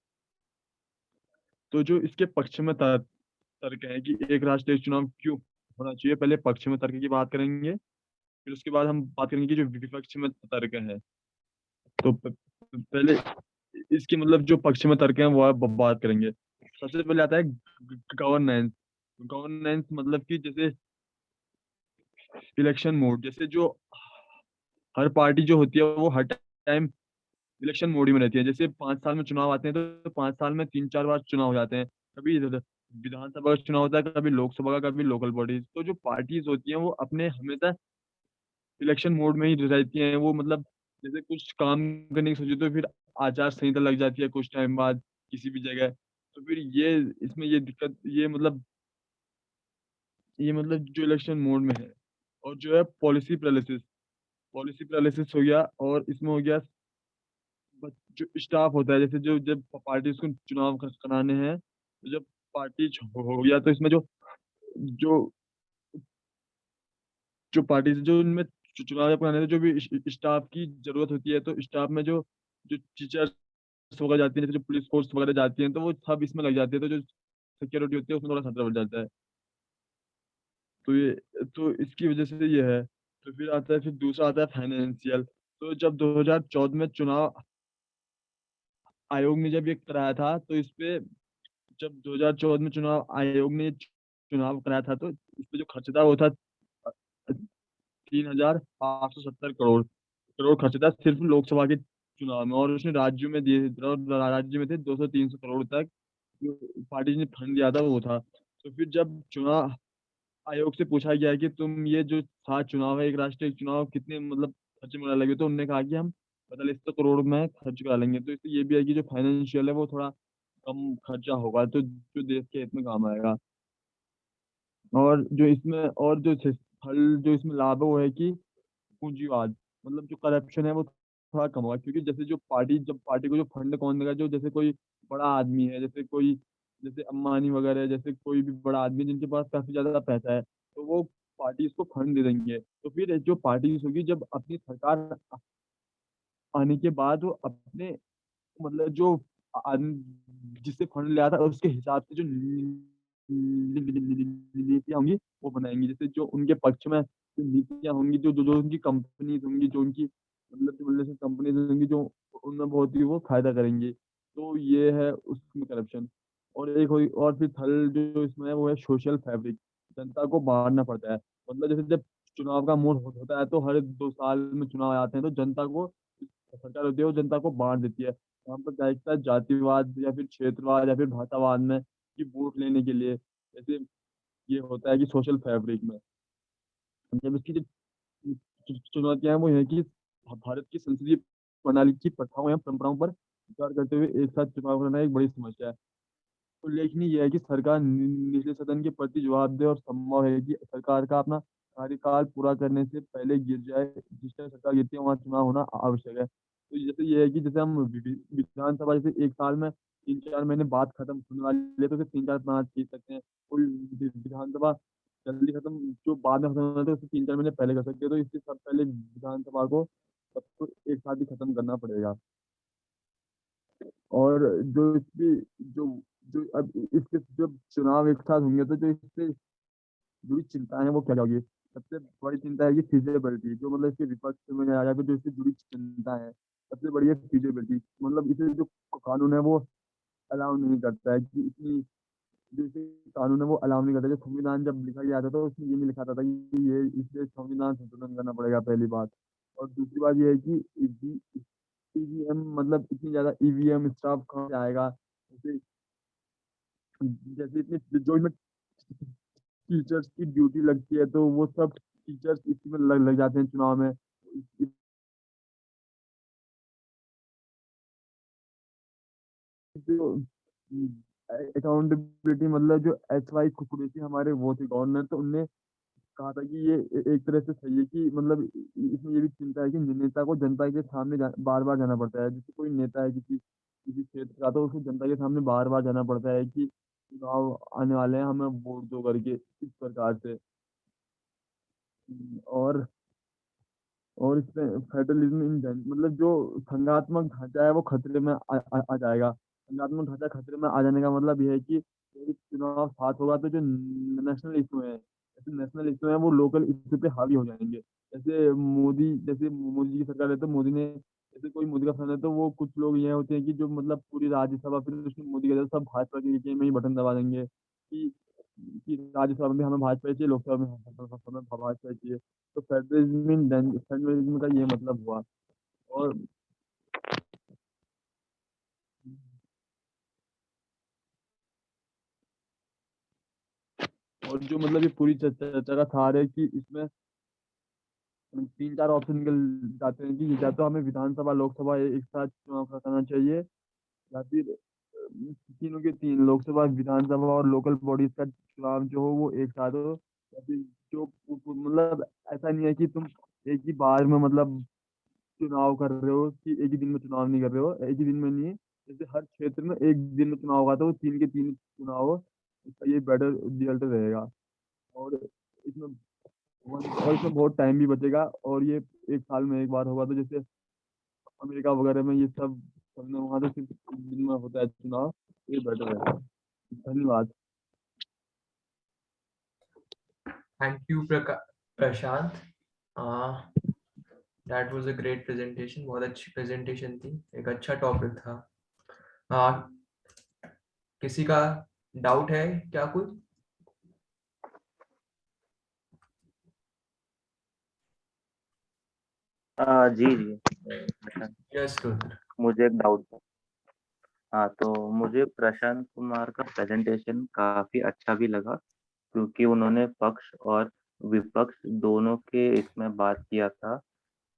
तो जो इसके पक्ष में तर्क है कि एक राष्ट्र एक चुनाव क्यों होना चाहिए, पहले पक्ष में तर्क की बात करेंगे, फिर उसके बाद हम बात करेंगे कि जो विपक्ष में तर्क है. तो पहले इसकी मतलब जो पक्ष में तर्क है वो आप बात करेंगे. सबसे पहले आता है गवर्नेंस. गवर्नेंस मतलब कि जैसे इलेक्शन मोड, जैसे जो हर पार्टी जो होती है वो हर टाइम इलेक्शन मोड में रहती है. जैसे 5 साल में चुनाव आते हैं तो 5 साल में 3-4 बार चुनाव हो जाते हैं. कभी विधानसभा का चुनाव होता है, कभी लोकसभा का, कभी लोकल बॉडीज. तो जो पार्टीज होती हैं वो अपने हमेशा इलेक्शन मोड में ही रहती हैं. वो मतलब जैसे कुछ काम करने की सोचे तो फिर आचार संहिता लग जाती है कुछ टाइम बाद किसी भी जगह. तो फिर ये इसमें ये दिक्कत ये मतलब जो इलेक्शन मोड में है. और जो है पॉलिसी पैरालिसिस हो गया. और इसमें हो गया जो स्टाफ होता है, जैसे जो जब पार्टी को चुनाव कराने हैं तो जब पार्टी हो गया तो इसमें जो जो जो पार्टी जो इनमें चुनाव जब कराने थे जो भी स्टाफ की जरूरत होती है, तो स्टाफ में जो जो टीचर्स वगैरह जाती हैं, जैसे जो पुलिस फोर्स वगैरह जाती हैं, तो वो सब इसमें लग जाती है. तो जो सिक्योरिटी होती है उसमें थोड़ा खतरा बढ़ जाता है. तो ये तो इसकी वजह से ये है. तो फिर आता है, फिर दूसरा आता है फाइनेंशियल. तो जब 2014 में चुनाव आयोग ने जब ये कराया था तो इस पे जब 2014 में चुनाव आयोग ने चुनाव कराया था तो इस पे जो खर्च था वो था 3,870 करोड़ खर्च था सिर्फ लोकसभा के चुनाव में. और उसने राज्यों में दिए, और राज्य में थे 200-300 करोड़ तक जो पार्टी ने फंड दिया था वो था. तो फिर जब चुनाव आयोग से पूछा गया कि तुम ये जो 7 चुनाव है एक राष्ट्र एक चुनाव कितने मतलब खर्च में लगे, तो उन्होंने कहा कि हम 4500 करोड़ में खर्च करा लेंगे. तो इससे ये भी है कि जो फाइनेंशियल है वो थोड़ा कम खर्चा होगा तो जो देश के हित में काम आएगा. और जो फल जो इसमें लाभ है वो है कि पूंजीवाद, मतलब जो करप्शन है वो थोड़ा कम होगा. क्योंकि जैसे जब पार्टी को जो फंड कौन देगा, जो जैसे कोई बड़ा आदमी है, जैसे अंबानी वगैरह, जैसे कोई भी बड़ा आदमी जिनके पास काफी ज्यादा पैसा है, तो वो पार्टी इसको फंड दे देंगे. तो फिर जो पार्टी होगी जब अपनी सरकार आने के बाद वो अपने मतलब जो जिससे फंड लिया था उसके हिसाब से जो नीतियां होंगी वो बनाएंगी. जैसे जो उनके पक्ष में जो नीतियां होंगी, जो उनकी कंपनीज होंगी, जो उनकी मतलब कंपनीज होंगी जो उनमें बहुत ही वो फायदा करेंगी. तो ये है उसमें करप्शन. और एक हुई और फिर थर्ड जो इसमें है वो है सोशल फैब्रिक. जनता को बांटना पड़ता है. मतलब जैसे जब चुनाव का मोड होता है तो हर 2 साल में चुनाव आते हैं तो जनता को सरकार होती है वो जनता को बांट देती है. यहाँ पर क्या एकता जातिवाद या फिर क्षेत्रवाद या फिर भाषावाद में कि वोट लेने के लिए, जैसे ये होता है कि सोशल फैब्रिक में जब इसकी जो चुनौतियां हैं वो है कि भारत की संसदीय प्रणाली की प्रथाओं या परंपराओं पर विचार करते हुए एक साथ चुनाव करना एक बड़ी समस्या है। उल्लेखनीय यह है कि सरकार निचले सदन के प्रति जवाबदेह और संभव है कि सरकार का अपना कार्यकाल पूरा करने से पहले गिर जाए, जिस तरह सरकार गिरती है वहाँ चुनाव होना आवश्यक है। तो जैसे ये है कि जैसे हम विधानसभा जैसे एक साल में 3-4 महीने बाद खत्म होने वाली है तो फिर 3-4 पाँच जीत सकते हैं। कोई विधानसभा जल्दी खत्म जो बाद में खत्म होना है तो उसे 3-4 महीने पहले कर सकते हैं, तो इससे सब पहले विधानसभा को सबको एक साथ ही खत्म करना पड़ेगा। और जो इसकी जो जो अब इसके जब चुनाव एक साथ होंगे तो जो इससे जुड़ी चिंताएं हैं वो क्या क्या होगी। सबसे बड़ी चिंता है कि फीजिबिलिटी, जो मतलब इसके विपक्ष में या फिर जो इससे जुड़ी चिंता है, सबसे बड़ी है फीजिबिलिटी। मतलब इसे जो कानून है वो अलाउ नहीं करता है कि इतनी जो इसे कानून है वो अलाउ नहीं करता। जो संविधान जब लिखा गया था तो उसमें ये नहीं लिखा था कि ये इसलिए संविधान संशोधन करना पड़ेगा, पहली बात। और दूसरी बात ये है कि ईवीएम मतलब इतनी ज्यादा ईवीएम स्टाफ कहाँ से आएगा, जैसे जैसे इतने जो इनमें टीचर्स की ड्यूटी लगती है तो वो सब टीचर्स इसी में लग जाते हैं चुनाव में। जो अकाउंटेबिलिटी मतलब जो HY कुरैशी हमारे वो थे गवर्नर, तो उनने कहा था कि ये एक तरह से सही है कि मतलब इसमें ये भी चिंता है कि नेता को जनता के सामने बार बार जाना पड़ता है। जैसे कोई नेता है किसी किसी क्षेत्र का तो उसको जनता के सामने बार बार जाना पड़ता है कि चुनाव आने वाले हैं, हमें वोट दो करके, इस प्रकार से। और इसमें फेडरलिज्म इन मतलब जो संघात्मक ढांचा है वो खतरे में आ जाएगा। संघात्मक ढांचा खतरे में आ जाने का मतलब यह है कि यदि चुनाव साथ होगा तो जो नेशनल इशू है, जैसे नेशनल इशू है वो लोकल इशू पे हावी हो जाएंगे। जैसे मोदी जी की सरकार है तो मोदी ने, जैसे कोई मोदी का फैन है तो वो कुछ लोग ये होते हैं कि जो मतलब पूरी राज्यसभा फिर उसमें मोदी के सब भाजपा के में ही बटन दबा देंगे कि राज्यसभा में हमें भाजपा चाहिए, लोकसभा में हमें भाजपा चाहिए। तो फेडरलिज्म का ये मतलब हुआ। और जो मतलब ये पूरी चर्चा का सार है कि इसमें 3-4 ऑप्शन निकल जाते हैं कि या तो हमें विधानसभा लोकसभा एक साथ चुनाव करना चाहिए, या फिर तीनों के तीन लोकसभा विधानसभा और लोकल बॉडीज का चुनाव जो हो वो एक साथ हो। या फिर जो मतलब ऐसा नहीं है कि तुम एक ही बार में मतलब चुनाव कर रहे हो कि एक ही दिन में चुनाव नहीं कर रहे हो, एक ही दिन में नहीं, जैसे हर क्षेत्र में एक दिन में चुनाव होगा तो वो 3 के 3 चुनाव हो, इसका ये बेटर रिजल्ट रहेगा। और इसमें इसमें बहुत टाइम भी बचेगा, और ये एक साल में एक बार होगा। तो जैसे अमेरिका वगैरह में ये सब सबने वहाँ तो सिर्फ एक दिन में होता है चुनाव, ये बेटर है। धन्यवाद। Thank you Prashant. That was a great presentation, बहुत अच्छी प्रेजेंटेशन थी, एक अच्छा टॉपिक था। किसी का डाउट है क्या कुछ? जी जी प्रशांत, यस रुद्र। मुझे एक डाउट था। हाँ, तो मुझे प्रशांत कुमार का प्रेजेंटेशन काफी अच्छा भी लगा, क्योंकि उन्होंने पक्ष और विपक्ष दोनों के इसमें बात किया था।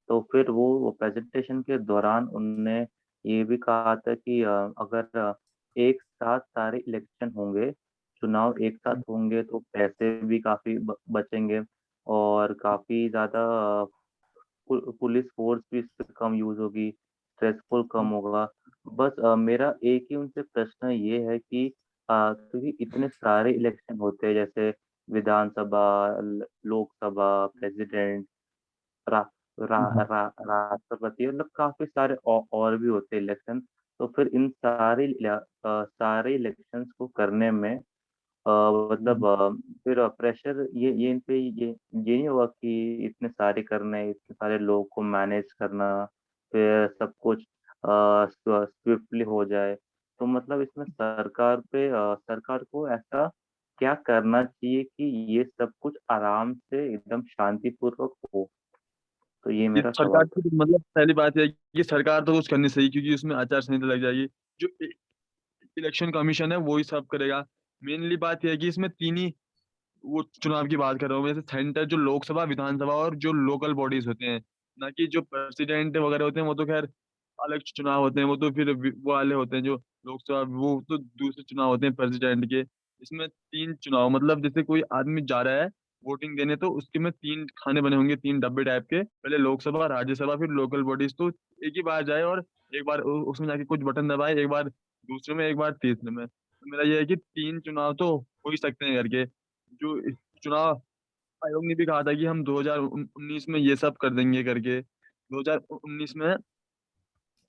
तो फिर वो प्रेजेंटेशन के दौरान उनने ये भी कहा था कि अगर एक साथ सारे इलेक्शन होंगे, चुनाव एक साथ होंगे तो पैसे भी काफी बचेंगे, और काफी ज्यादा पुलिस फोर्स भी इस पे कम यूज होगी, स्ट्रेसफुल कम होगा। बस मेरा एक ही उनसे प्रश्न ये है कि क्योंकि इतने सारे इलेक्शन होते हैं, जैसे विधानसभा, लोकसभा, प्रेसिडेंट, रा, रा, रा, राष्ट्रपति, मतलब काफी सारे और भी होते हैं इलेक्शन। तो फिर इन सारे इलेक्शंस को करने में मतलब फिर प्रेशर ये इन पे ये नहीं होगा कि इतने सारे करने, इतने सारे लोग को मैनेज करना, फिर सब कुछ स्विफ्टली हो जाए। तो मतलब इसमें सरकार को ऐसा क्या करना चाहिए कि ये सब कुछ आराम से एकदम शांतिपूर्वक हो। तो ये ये मेरा सरकार सवाल था। की मतलब पहली बात है कि सरकार तो कुछ करनी सही, क्योंकि उसमें आचार संहिता लग जाएगी। जो इलेक्शन कमीशन है वो ही सब करेगा। मेनली बात यह है कि इसमें तीन ही वो चुनाव की बात कर रहा हूँ, जैसे सेंटर, जो लोकसभा, विधानसभा और जो लोकल बॉडीज होते हैं। ना कि जो प्रेसिडेंट वगैरह होते हैं, वो तो खैर अलग चुनाव होते हैं, वो तो फिर वो वाले होते हैं जो लोकसभा, वो तो दूसरे चुनाव होते हैं प्रेसिडेंट के। इसमें तीन चुनाव, मतलब जैसे कोई आदमी जा रहा है वोटिंग देने, तो उसके में तीन खाने बने होंगे, तीन डब्बे टाइप के, पहले लोकसभा, राज्यसभा, फिर लोकल बॉडीज। तो एक ही बार जाए और एक बार उसमें जाके कुछ बटन दबाए, एक बार दूसरे में, एक बार तीसरे में। तो मेरा ये है कि तीन चुनाव तो हो ही सकते हैं करके। जो इस चुनाव आयोग ने भी कहा था कि हम 2019 में ये सब कर देंगे करके। 2019 में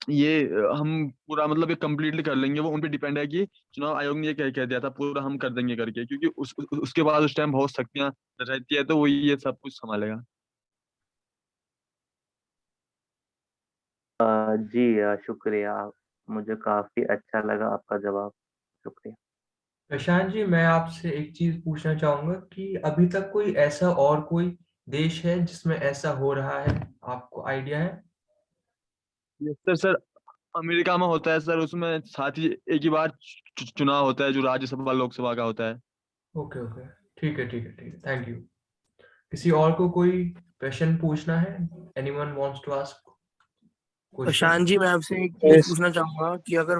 ये हम पूरा मतलब ये कंप्लीटली कर लेंगे। वो उन पे डिपेंड है कि चुनाव आयोग ने ये कह दिया था पूरा हम कर देंगे करके, क्योंकि उसके बाद उस टाइम बहुत शक्तियां रहती है, तो वही ये सब कुछ संभालेगा। जी शुक्रिया। मुझे काफी अच्छा लगा आपका जवाब। शुक्रिया। प्रशांत जी, मैं आपसे एक चीज पूछना चाहूंगा कि अभी तक कोई ऐसा और कोई देश है जिसमें ऐसा हो रहा है? आपको आइडिया है? ये सर अमेरिका में होता है सर, उसमें साथ ही एक ही बार चुनाव होता है जो राज्यसभा लोकसभा का होता है। ओके ओके, ठीक है ठीक है ठीक है, थैंक यू। किसी और को कोई प्रश्न पूछना है? Anyone wants to ask question? Prashant ji, मैं आपसे एक चीज Yes. पूछना चाहूंगा कि अगर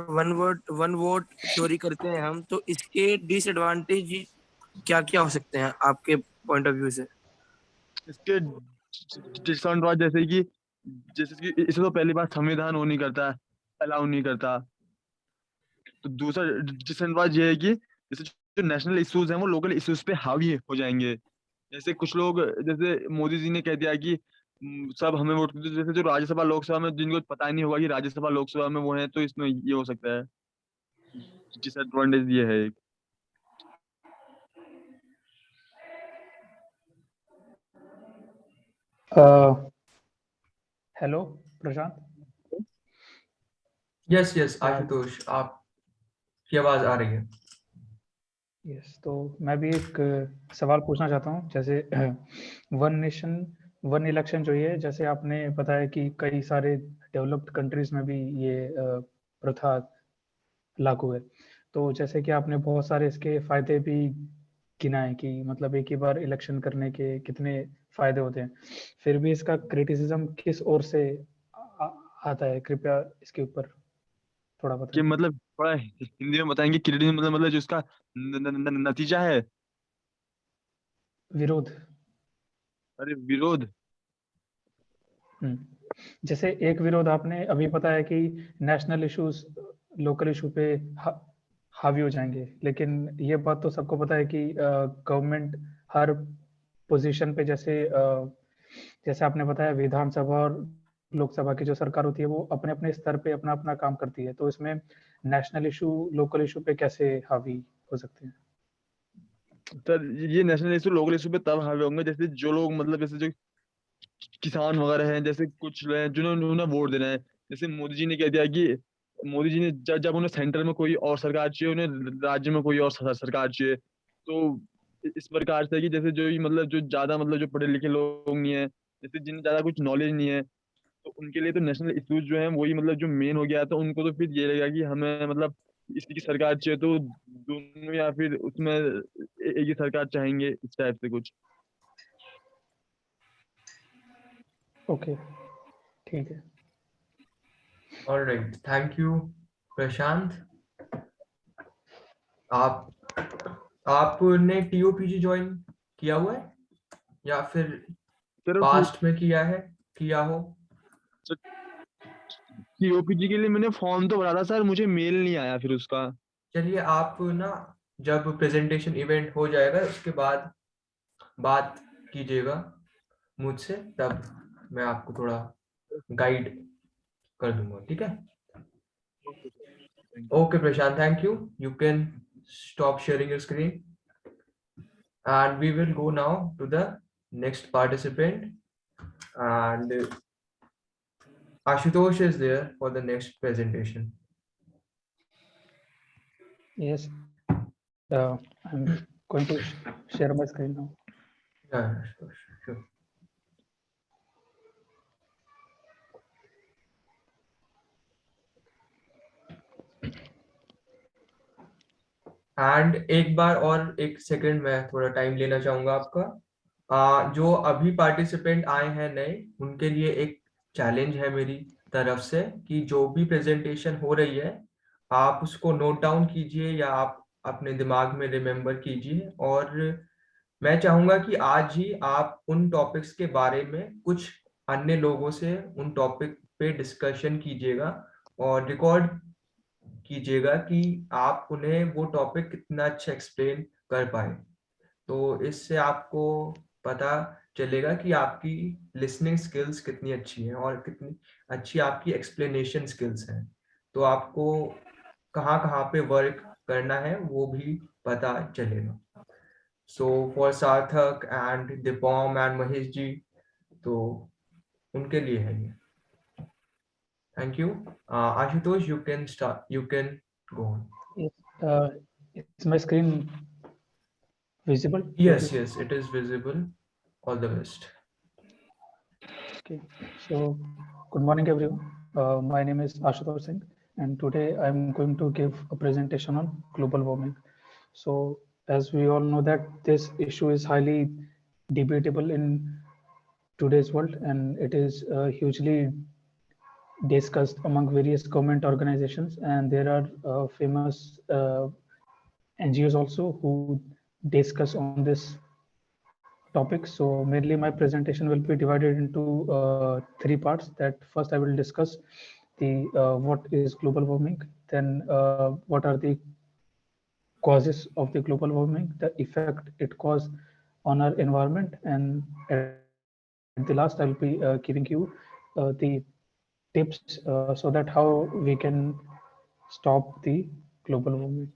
वन वोट चोरी करते हैं हम, तो इसके डिसएडवांटेज क्या क्या हो सकते हैं आपके पॉइंट ऑफ व्यू से? इसके डिसएडवांटेज जैसे कि इसे तो पहली बात संविधान वो नहीं करता, अलाउ नहीं करता। तो दूसरा डिसएडवांटेज ये है कि जैसे जो नेशनल इश्यूज हैं वो लोकल इश्यूज पे हावी हो जाएंगे। जैसे कुछ लोग, जैसे मोदी जी ने कह दिया कि सब हमें वोट दो, जैसे जो राज्यसभा लोकसभा में जिनको पता ही नहीं होगा कि राज्यसभा लोकसभा में वो है, तो इसमें ये हो सकता है। डिसएडवांटेज ये है एक। हेलो प्रशांत। यस यस क्या? आशुतोष, आपकी आवाज आ रही है। यस, तो मैं भी एक सवाल पूछना चाहता हूँ। जैसे वन नेशन वन इलेक्शन जो ये, जैसे आपने बताया कि कई सारे डेवलप्ड कंट्रीज में भी ये प्रथा लागू है। तो जैसे कि आपने बहुत सारे इसके फायदे भी गिनाए कि मतलब एक ही बार इलेक्शन करने के कितने फायदे होते हैं, फिर भी इसका क्रिटिसिज्म किस ओर से आ, आता है? कृपया इसके ऊपर थोड़ा कि बताएं। मतलब थोड़ा हिंदी में बताएंगे, क्रेडिट मतलब जो इसका नतीजा है। विरोध। अरे विरोध। जैसे एक विरोध आपने अभी पता है कि नेशनल इश्यूज लोकल इशू पे हावी हो जाएंगे, लेकिन ये बात तो सबको पता है कि गवर्नमेंट हर पोजीशन पे, जैसे आपने बताया, विधानसभा और लोकसभा की जो सरकार होती है वो अपने अपने स्तर पे अपना अपना काम करती है। तो इसमें नेशनल इशू लोकल इशू पे कैसे हावी हो सकते हैं? सर ये नेशनल इशू लोकल इशू पे तब हावी होंगे जैसे जो लोग, मतलब जैसे जो किसान वगैरह हैं, जैसे कुछ लोग हैं जिन्होंने उन्हें वोट देना है। जैसे मोदी जी ने कह दिया कि मोदी जी ने जब उन्हें सेंटर में कोई और सरकार चाहिए, उन्हें राज्य में कोई और सरकार चाहिए। तो इस प्रकार से कि जैसे जो मतलब जो ज्यादा मतलब जो पढ़े लिखे लोग नहीं है, जैसे जिन्हें ज्यादा कुछ नॉलेज नहीं है, तो उनके लिए तो नेशनल इश्यूज जो है वही मतलब जो मेन हो गया। तो उनको तो फिर ये लगेगा कि हमें मतलब इसी की सरकार चाहिए, तो दोनों या फिर उसमें एक ही सरकार चाहेंगे, इस टाइप से कुछ। ओके, ठीक है। ऑलराइट, थैंक यू प्रशांत। आप आपने टीओपीजी ज्वाइन किया हुआ है या फिर सर पास्ट में किया हो? सीओपीजी के लिए मैंने फॉर्म तो भरा था सर, मुझे मेल नहीं आया फिर उसका। चलिए, आप ना जब प्रेजेंटेशन इवेंट हो जाएगा उसके बाद बात कीजिएगा मुझसे, तब मैं आपको थोड़ा गाइड कर दूंगा, ठीक है? Thank you. Okay Prashant, thank you. You can stop sharing your screen and we will go now to the next participant, and Ashutosh is there for the next presentation. Yes, I'm going to share my screen now. Yeah, Ashutosh, sure. And एक बार और एक second मैं थोड़ा time लेना चाहूंगा आपका। जो अभी पार्टिसिपेंट आए हैं नए, उनके लिए एक चैलेंज है मेरी तरफ से कि जो भी प्रेजेंटेशन हो रही है आप उसको नोट डाउन कीजिए या आप अपने दिमाग में रिमेम्बर कीजिए, और मैं चाहूंगा कि आज ही आप उन टॉपिक्स के बारे में कुछ अन्य लोगों से उन टॉपिक पे डिस्कशन कीजिएगा और रिकॉर्ड कीजिएगा कि आप उन्हें वो टॉपिक कितना अच्छा एक्सप्लेन कर पाए। तो इससे आपको पता चलेगा कि आपकी लिसनिंग स्किल्स कितनी अच्छी है और कितनी अच्छी आपकी एक्सप्लेनेशन स्किल्स हैं। तो आपको कहाँ कहाँ पे वर्क करना है वो भी पता चलेगा। सो फॉर सार्थक एंड दिपॉम एंड महेश जी, तो उनके लिए है ये। Thank you. Ashutosh, you can start, you can go on. Yes, is my screen visible to Yes, everyone? yes, it is visible. All the best. Okay, so good morning, everyone. My name is Ashutosh Singh, and today I'm going to give a presentation on global warming. So, as we all know that this issue is highly debatable in today's world, and it is hugely discussed among various government organizations, and there are famous NGOs also who discuss on this topic. So mainly my presentation will be divided into three parts. That first I will discuss the what is global warming, then what are the causes of the global warming, the effect it cause on our environment, and at the last I will be giving you the tips so that how we can stop the global warming.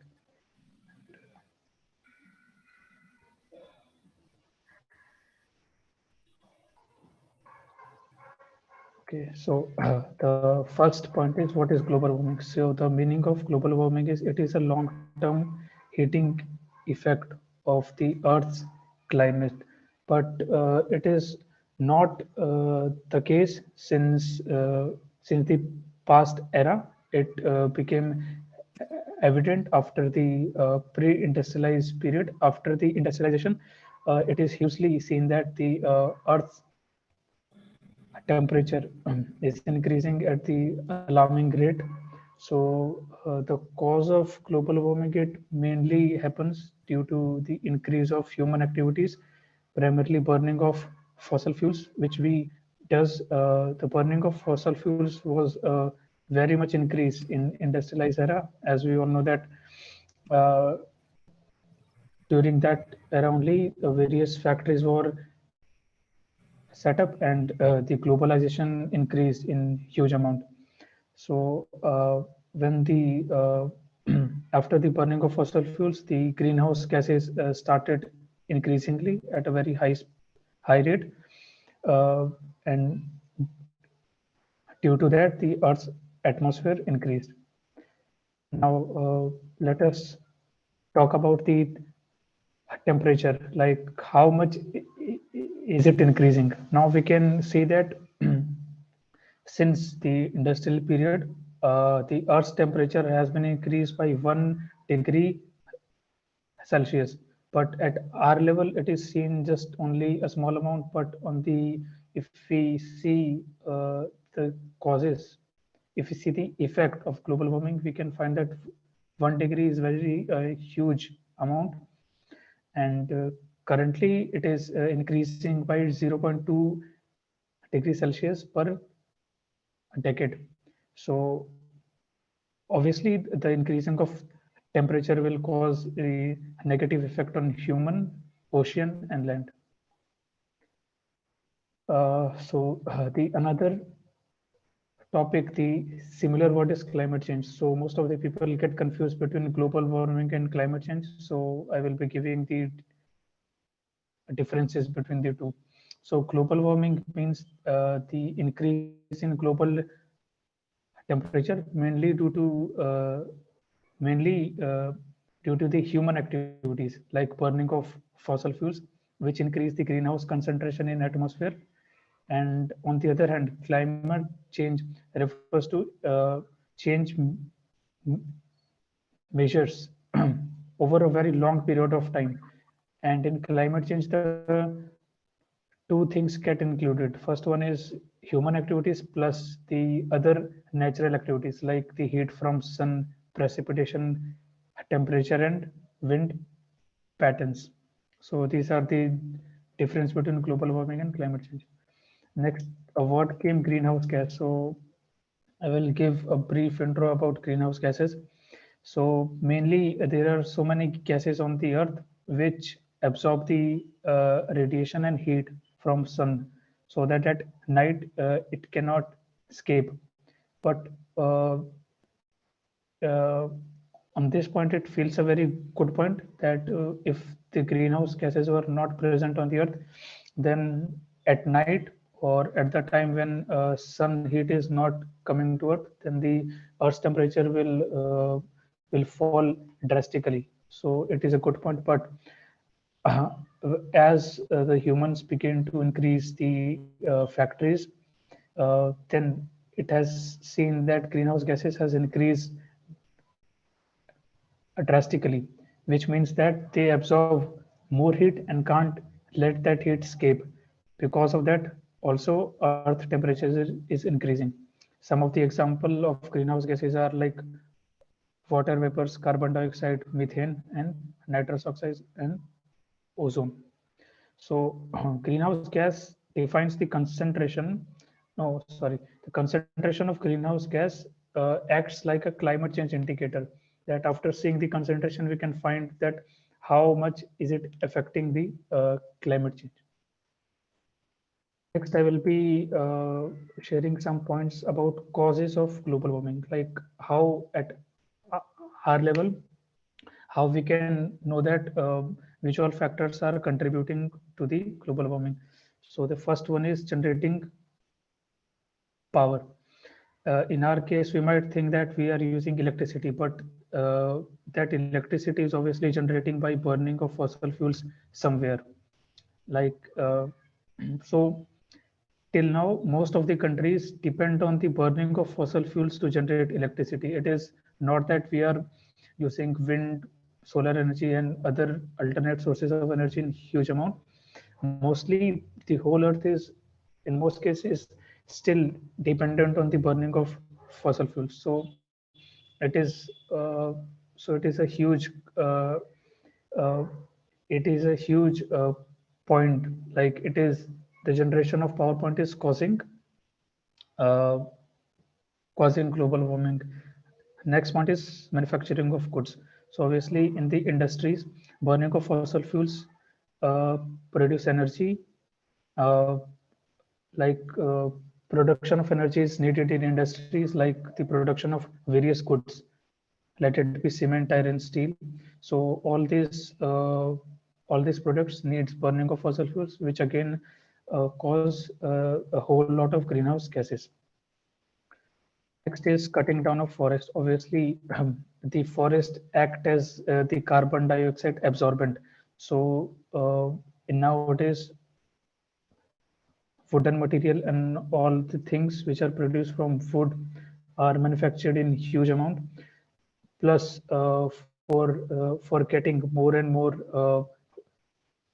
Okay, so the first point is what is global warming. So the meaning of global warming is it is a long-term heating effect of the Earth's climate, but it is not the case since the past era. It became evident after the pre-industrialized period. After the industrialization, it is hugely seen that the Earth's temperature is increasing at the alarming rate. So the cause of global warming, it mainly happens due to the increase of human activities, primarily burning of fossil fuels, which we does the burning of fossil fuels was very much increased in industrialized era, as we all know that uh, during that era only various factories were set up, and the globalization increased in huge amount. So when the after the burning of fossil fuels, the greenhouse gases started increasingly at a very high rate, uh, and due to that, the Earth's atmosphere increased. Now let us talk about the temperature, like how much is it increasing. Now we can see that since the industrial period, the Earth's temperature has been increased by 1 degree Celsius. But at our level, it is seen just only a small amount. But on the if we see the causes, if we see the effect of global warming, we can find that 1 degree is very huge amount, and currently it is increasing by 0.2 degrees Celsius per decade. So obviously, the increasing of temperature will cause a negative effect on human, ocean, and land. The another topic, the similar word is climate change. So most of the people get confused between global warming and climate change. So I will be giving the differences between the two. So global warming means the increase in global temperature mainly due to the human activities like burning of fossil fuels, which increase the greenhouse concentration in atmosphere. And on the other hand, climate change refers to change measures over a very long period of time. And in climate change, the two things get included. First one is human activities plus the other natural activities like the heat from sun, precipitation, temperature, and wind patterns. So these are the difference between global warming and climate change. Next, what came greenhouse gas? So I will give a brief intro about greenhouse gases. So mainly there are so many gases on the earth which absorb the radiation and heat from sun, so that at night it cannot escape. But uh, uh, on this point, it feels a very good point that if the greenhouse gases were not present on the earth, then at night or at the time when sun heat is not coming to earth, then the earth's temperature will fall drastically. So it is a good point. But uh, as the humans begin to increase the factories, then it has seen that greenhouse gases has increased drastically, which means that they absorb more heat and can't let that heat escape. Because of that, also Earth temperature is increasing. Some of the example of greenhouse gases are like water vapors, carbon dioxide, methane, and nitrous oxides and ozone. So greenhouse gas defines the concentration. No, sorry, the concentration of greenhouse gas acts like a climate change indicator. That after seeing the concentration, we can find that how much is it affecting the climate change. Next, I will be sharing some points about causes of global warming, like how at uh, our level, how we can know that which all factors are contributing to the global warming. So the first one is generating power. In our case, we might think that we are using electricity, but that electricity is obviously generating by burning of fossil fuels somewhere. Like so, till now, most of the countries depend on the burning of fossil fuels to generate electricity. It is not that we are using wind, solar energy, and other alternate sources of energy in huge amount. Mostly, the whole Earth is, in most cases, still dependent on the burning of fossil fuels. So it is a huge uh, it is a huge point. Like it is the generation of power point is uh, causing global warming. Next point is manufacturing of goods. So obviously in the industries, burning of fossil fuels produce energy. Uh, like production of energy is needed in industries like the production of various goods, let it be cement, iron, steel. So all these products needs burning of fossil fuels, which again cause a whole lot of greenhouse gases. Next is cutting down of forest. Obviously, the forest act as the carbon dioxide absorbent. So in nowadays, wooden material and all the things which are produced from wood are manufactured in huge amount. Plus, for getting more and more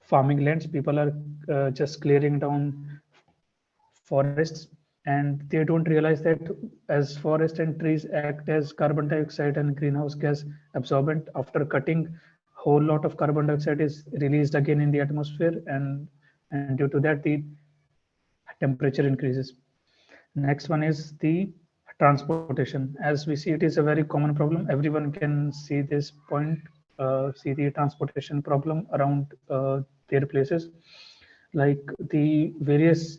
farming lands, people are just clearing down forests, and they don't realize that as forest and trees act as carbon dioxide and greenhouse gas absorbent, after cutting, whole lot of carbon dioxide is released again in the atmosphere, and due to that the temperature increases. Next one is the transportation. As we see, it is a very common problem. Everyone can see this point, see the transportation problem around their places, like the various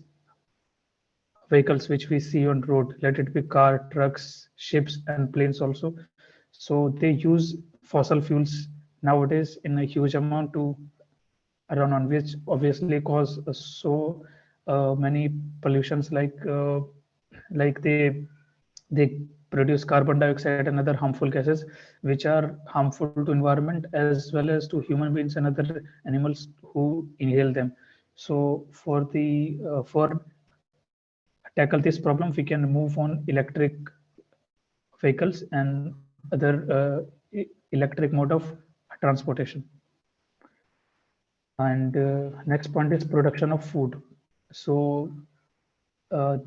vehicles which we see on road, let it be car, trucks, ships, and planes also. So they use fossil fuels nowadays in a huge amount to run on, which obviously cause so many pollutions like they produce carbon dioxide and other harmful gases which are harmful to environment as well as to human beings and other animals who inhale them. So for tackle this problem, we can move on electric vehicles and other electric mode of transportation. And next point is production of food. So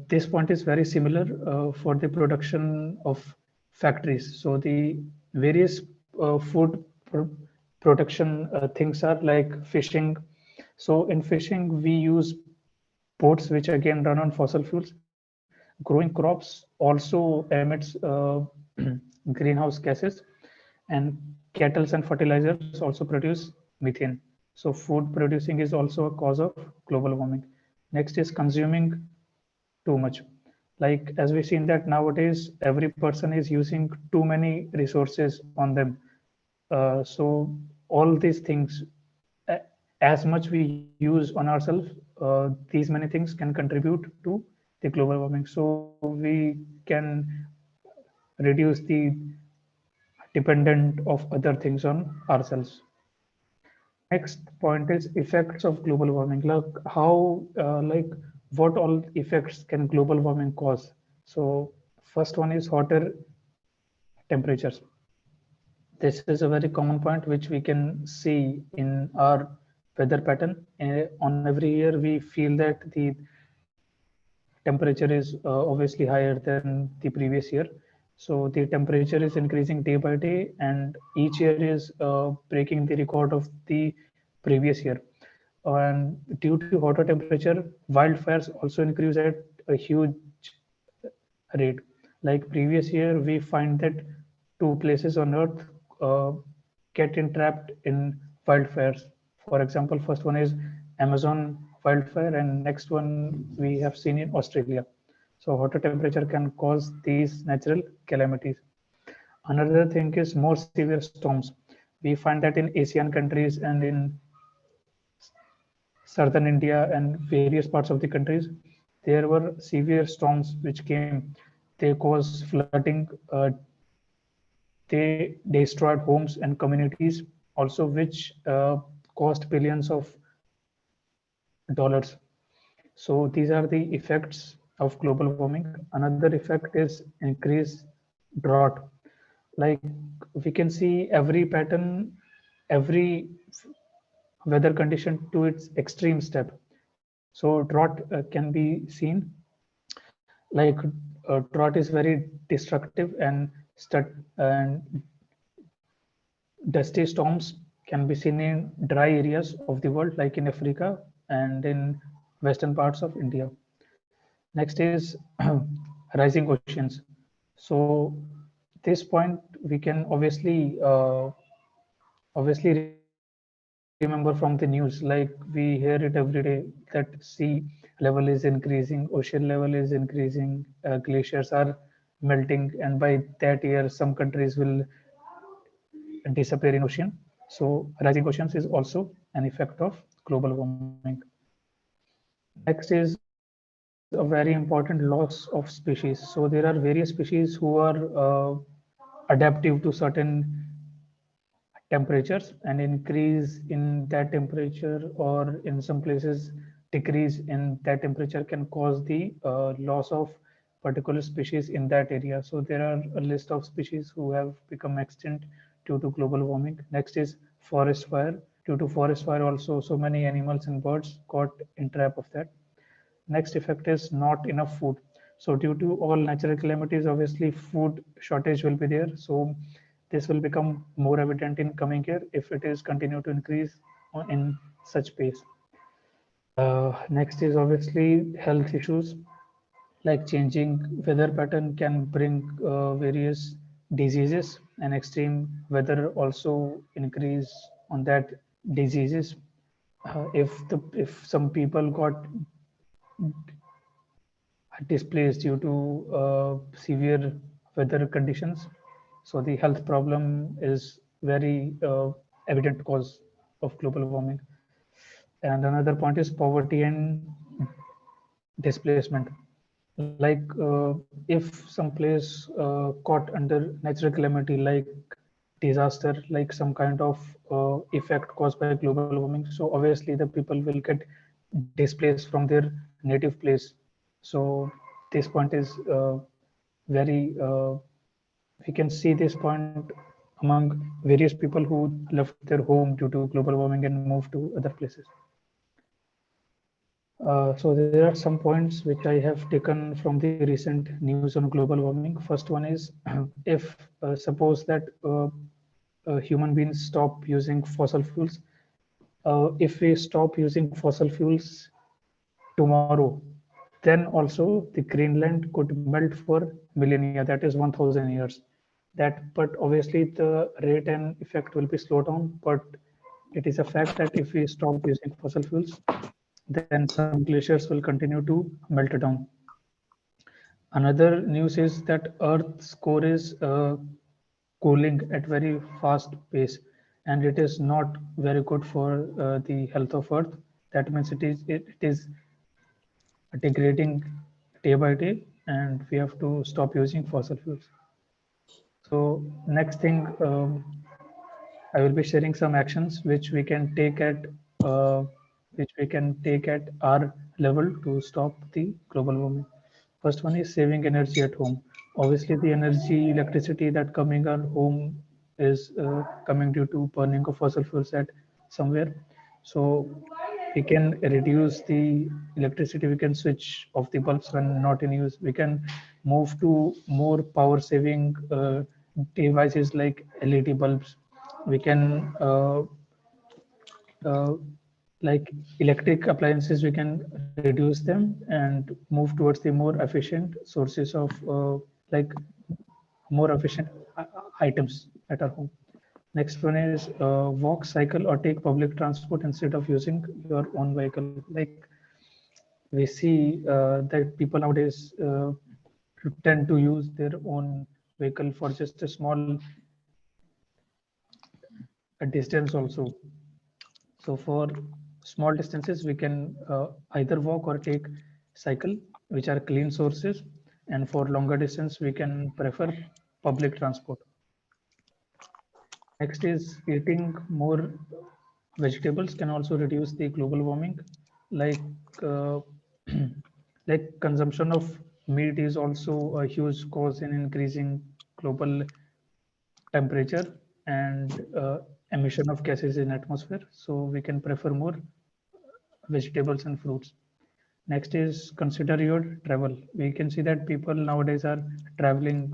this point is very similar for the production of factories. So the various food production things are like fishing. So in fishing, we use boats which again run on fossil fuels. Growing crops also emits greenhouse gases, and cattle and fertilizers also produce methane. So food producing is also a cause of global warming. Next is consuming too much. Like as we've seen that nowadays every person is using too many resources on them. So all these things, as much we use on ourselves, these many things can contribute to the global warming. So we can reduce the dependent of other things on ourselves. Next point is effects of global warming. Like how, what all effects can global warming cause? So first one is hotter temperatures. This is a very common point which we can see in our weather pattern. On every year, we feel that the temperature is obviously higher than the previous year. So the temperature is increasing day by day, and each year is breaking the record of the previous year. And due to hotter temperature, wildfires also increase at a huge rate. Like previous year, we find that two places on Earth uh, get entrapped in wildfires. For example, first one is Amazon wildfire, and next one we have seen in Australia. So hotter temperature can cause these natural calamities. Another thing is more severe storms. We find that in Asian countries and in southern India and various parts of the countries, there were severe storms which came. They caused flooding. They destroyed homes and communities, also which cost billions of dollars. So these are the effects of global warming. Another effect is increased drought. Like we can see every pattern, every weather condition to its extreme step. So drought can be seen like drought is very destructive, and dusty storms can be seen in dry areas of the world, like in Africa and in western parts of India. Next is rising oceans. So this point we can obviously remember from the news. Like we hear it every day that sea level is increasing, ocean level is increasing, glaciers are melting, and by that year some countries will disappear in ocean. So rising oceans is also an effect of global warming. Next is a very important loss of species. So there are various species who are adaptive to certain temperatures, and increase in that temperature or in some places decrease in that temperature can cause the loss of particular species in that area. So there are a list of species who have become extinct due to global warming. Next is forest fire. Due to forest fire also, so many animals and birds got in trap of that. Next effect is not enough food. So due to all natural calamities, obviously food shortage will be there. So this will become more evident in coming year if it is continue to increase in such pace. Next is obviously health issues, like changing weather pattern can bring various diseases, and extreme weather also increase on that diseases. If some people got displaced due to severe weather conditions. So the health problem is very evident cause of global warming. And another point is poverty and displacement. Like if some place caught under natural calamity like disaster, like some kind of effect caused by global warming, so obviously the people will get displaced from their native place. So this point is very we can see this point among various people who left their home due to global warming and moved to other places. So there are some points which I have taken from the recent news on global warming. First one is if suppose that human beings stop using fossil fuels, if we stop using fossil fuels tomorrow, then also the Greenland could melt for millennia, that is 1000 years. But obviously the rate and effect will be slowed down, but it is a fact that if we stop using fossil fuels, then some glaciers will continue to melt down. Another news is that Earth's core is cooling at very fast pace, and it is not very good for the health of Earth. That means it is degrading day by day, and we have to stop using fossil fuels. So next thing, I will be sharing some actions uh, which we can take at our level to stop the global warming. First one is saving energy at home. Obviously, the energy, electricity that coming our home is coming due to burning of fossil fuels at somewhere. So we can reduce the electricity. We can switch off the bulbs when not in use. We can move to more power saving devices like LED bulbs. We can uh, like electric appliances, we can reduce them and move towards the more efficient sources of like more efficient items at our home. Next one is walk, cycle, or take public transport instead of using your own vehicle. Like we see that people nowadays tend to use their own vehicle for just a small distance also. So for small distances, we can either walk or take cycle, which are clean sources. And for longer distance, we can prefer public transport. Next is eating more vegetables can also reduce the global warming. Like uh, like consumption of meat is also a huge cause in increasing global temperature and emission of gases in atmosphere. So we can prefer more vegetables and fruits. Next is consider your travel. We can see that people nowadays are traveling.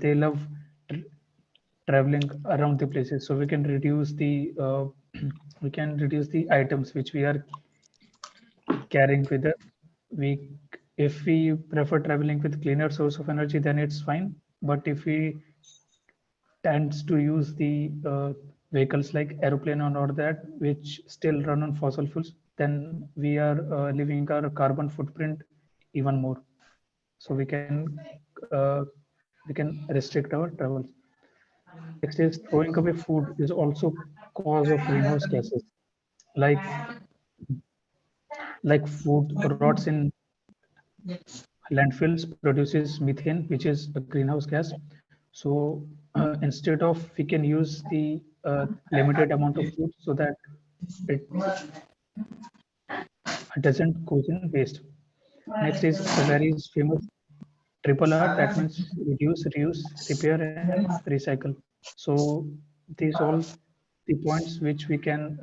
They love tra- traveling around the places, so we can reduce the we can reduce the items which we are carrying with us. We, if we prefer traveling with cleaner source of energy, then it's fine. But if we tends to use the vehicles like aeroplane and all that, which still run on fossil fuels, then we are leaving our carbon footprint even more. So uh, we can restrict our travels. Next is throwing away food is also cause of greenhouse gases. Like food rots in landfills produces methane, which is a greenhouse gas. So instead of we can use the limited amount of food so that it doesn't cause in waste. Next is the very famous triple R, that means reduce, reuse, repair, and recycle. So these all the points which we can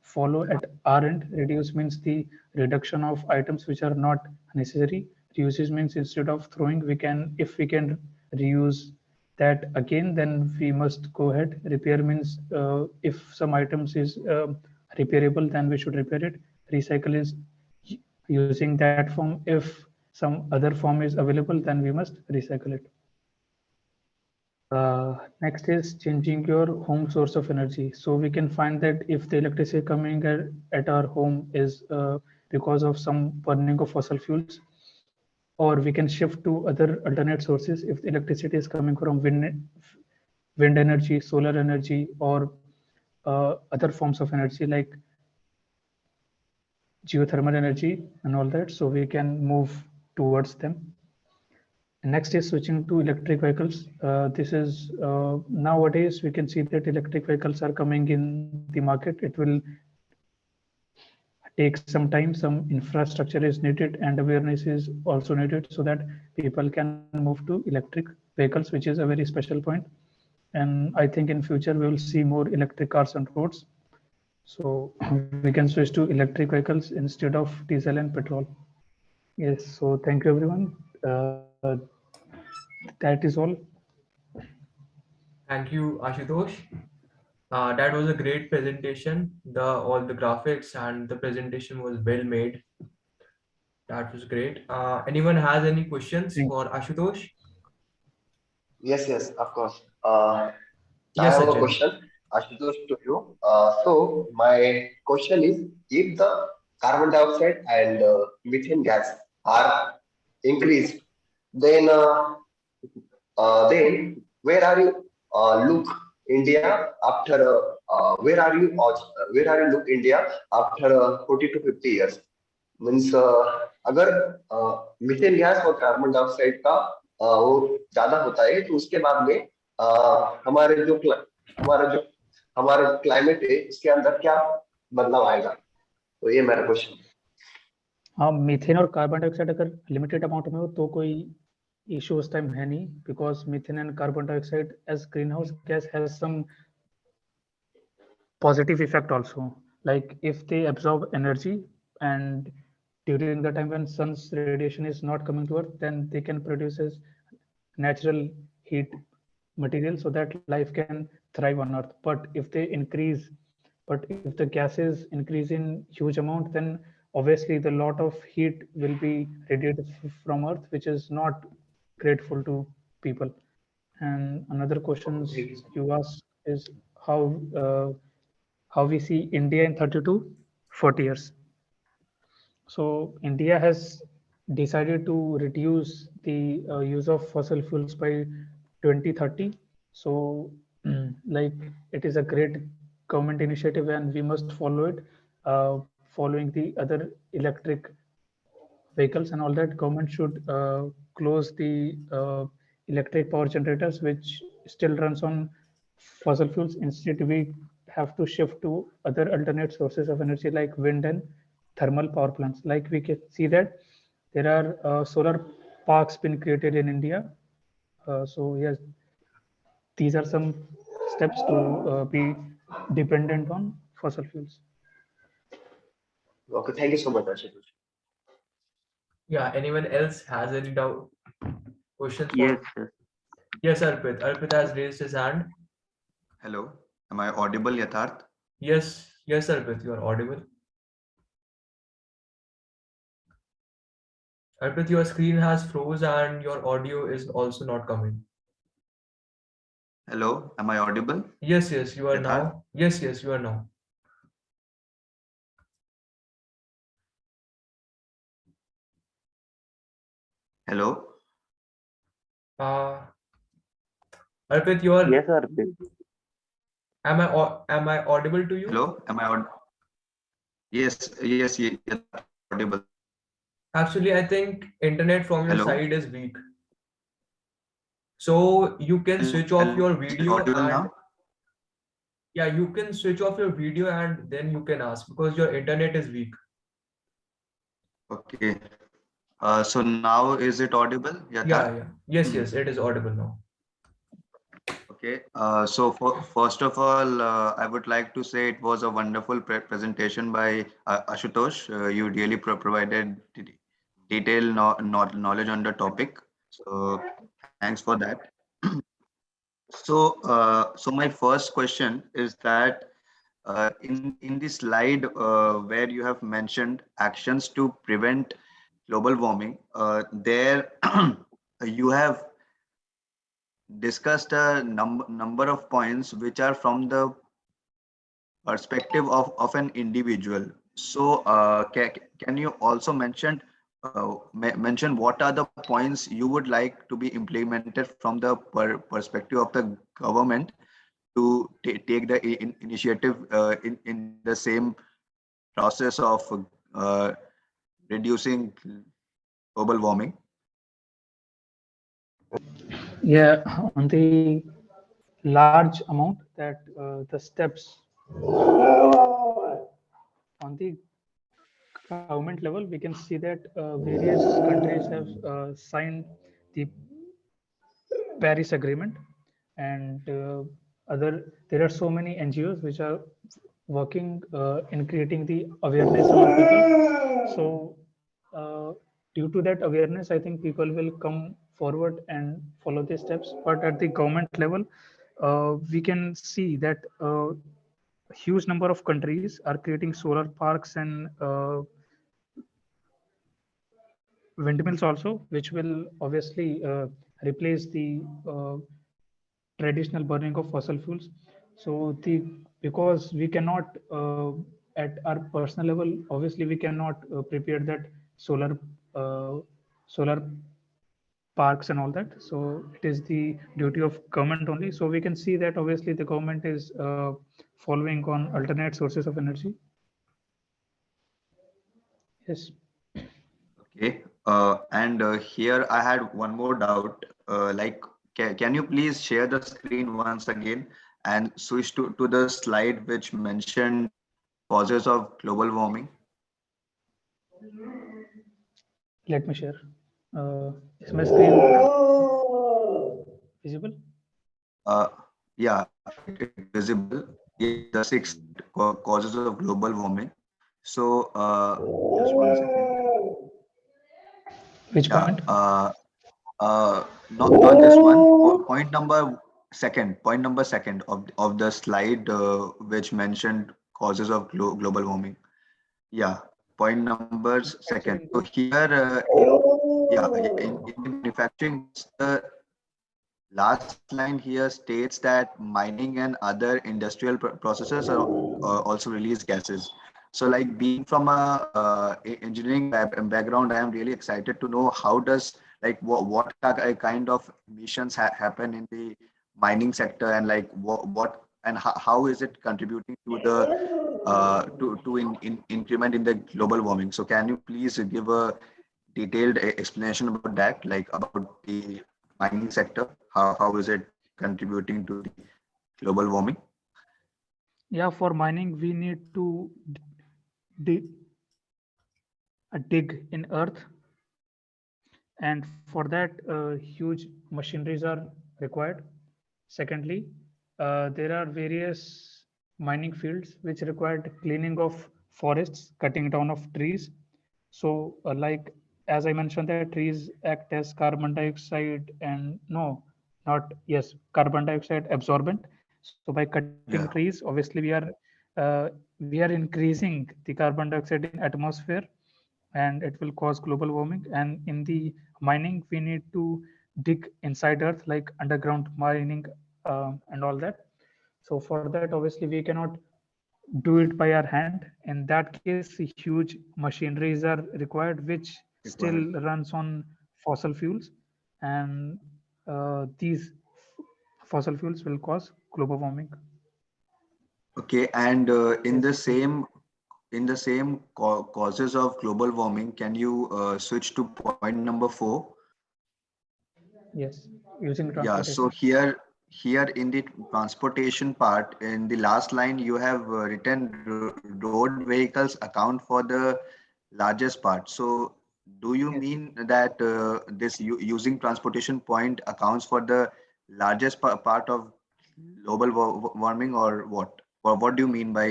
follow at our end. Reduce means the reduction of items which are not necessary. Reuses means instead of throwing, we can, if we can reuse that again, then we must go ahead. Repair means if some items is repairable, then we should repair it. Recycle is using that form. If some other form is available, then we must recycle it. Next is changing your home source of energy. So we can find that if the electricity coming at our home is because of some burning of fossil fuels, or we can shift to other alternate sources if the electricity is coming from wind energy, solar energy, or other forms of energy like geothermal energy and all that. So we can move towards them. Next is switching to electric vehicles. This is nowadays we can see that electric vehicles are coming in the market. It will take some time. Some infrastructure is needed and awareness is also needed so that people can move to electric vehicles, which is a very special point. And I think in future we will see more electric cars on roads. So we can switch to electric vehicles instead of diesel and petrol. Yes. So thank you everyone. That is all. Thank you, Ashutosh. That was a great presentation. The all the graphics and the presentation was well made. That was great. Anyone has any questions Thank for Ashutosh? Yes, yes, of course. I Yes, have a Sachin. question, Ashutosh, to you. So my question is, if the carbon dioxide and methane gas are increased, then then where are you look India after where are you look India after 40 to 50 years? Means अगर methane gas और carbon dioxide का वो ज्यादा होता है तो उसके बाद में हमारे जो हमारा जो हमारा क्लाइमेट है इसके अंदर क्या बदलाव आएगा तो ये मेरा क्वेश्चन है हाँ, मीथेन और कार्बन डाइऑक्साइड अगर लिमिटेड अमाउंट में हो तो कोई इशू उस टाइम है नहीं, because methane and carbon dioxide as green house gas has some positive effect also, like if they absorb energy and during the time when sun's radiation is not coming to earth, then they can produce as natural heat material so that life can thrive on earth. But if they increase, but if the gases increase in huge amount, then obviously the lot of heat will be radiated from earth, which is not grateful to people. And another questions you asked is how how we see India in 30 to 40 years. So India has decided to reduce the use of fossil fuels by 2030. So like it is a great government initiative and we must follow it. Following the other electric vehicles and all that, government should close the electric power generators which still runs on fossil fuels. Instead we have to shift to other alternate sources of energy like wind and thermal power plants. Like we can see that there are solar parks been created in India. So yes, these are some steps to be dependent on fossil fuels. Okay thank you so much Ashutosh Yeah, anyone else has any doubt, questions Yes, for? yes. Yes, Arpit. Arpit has raised his hand. Hello, am I audible, Yatharth? Yes, yes, Arpit, you are audible. Arpit, your screen has froze and your audio is also not coming. Hello, am I audible, Yes, yes, you are Yatharth? now. Yes, yes, you are now. Hello, Uh, Arpit, you Yes, are. Arpit. Am I audible to you? hello, am I audible? Yes, yes, Yatharth, audible. Actually, I think internet from your Hello, side is weak. So you can switch off your is it video audible and now? yeah, you can switch off your video and then you can ask because your internet is weak. Okay, so now is it audible, Yeah, Yatharth? yeah. Yes, yes, it is audible now. Okay, so first of all, I would like to say it was a wonderful presentation by Ashutosh. You really provided detailed knowledge on the topic. So thanks for that. So my first question is that in the slide where you have mentioned actions to prevent global warming, there you have discussed a number of points which are from the perspective of an individual. So can you also mention what are the points you would like to be implemented from the perspective of the government to take the initiative in the same process of uh, reducing global warming? Yeah, on the large amount that the steps on the government level, we can see that various countries have signed the Paris Agreement, and there are so many NGOs which are working in creating the awareness among people. So due to that awareness, I think people will come forward and follow these steps. But at the government level, we can see that a huge number of countries are creating solar parks and windmills also, which will obviously replace the traditional burning of fossil fuels. So the because we cannot at our personal level, obviously we cannot prepare that solar uh, solar parks and all that. So it is the duty of government only. So we can see that obviously the government is following on alternate sources of energy. Yes. Okay. And here I had one more doubt. Can you please share the screen once again and switch to the slide which mentioned causes of global warming? Let me share. Is my screen visible? Uh, yeah, it's visible. Yeah, the six causes of global warming. So, just 1 second. Which Yeah, point? not this one. Point number second. Point number second of the slide, which mentioned causes of global warming. Yeah, point number second. Manufacturing. So here, in the manufacturing, what's the last line here states that mining and other industrial processes are also release gases. So, like being from a engineering background, I am really excited to know how does like what kind of emissions happen in the mining sector, and like what and how is it contributing to the to increment in the global warming. So, can you please give a detailed explanation about that, like about the mining sector? How is it contributing to the global warming? Yeah, for mining, we need to dig, dig in earth, and for that, huge machineries are required. Secondly, there are various mining fields which required cleaning of forests, cutting down of trees. So, like as I mentioned, that trees act as carbon dioxide and no, not yes, carbon dioxide absorbent. So by cutting trees, Yeah. obviously uh, we are increasing the carbon dioxide in atmosphere, and it will cause global warming. And in the mining, we need to dig inside earth, like underground mining and all that. So for that, obviously, we cannot do it by our hand. In that case, huge machineries are required, which still Required. runs on fossil fuels, and these fossil fuels will cause global warming. Okay, and Yes. in the same causes of global warming, can you switch to point number 4? Yes, using Yeah, so transportation. here in the transportation part, in the last line, you have written road vehicles account for the largest part. So do you Yes. mean that this using transportation point accounts for the largest part of global warming, or what? Or what do you mean by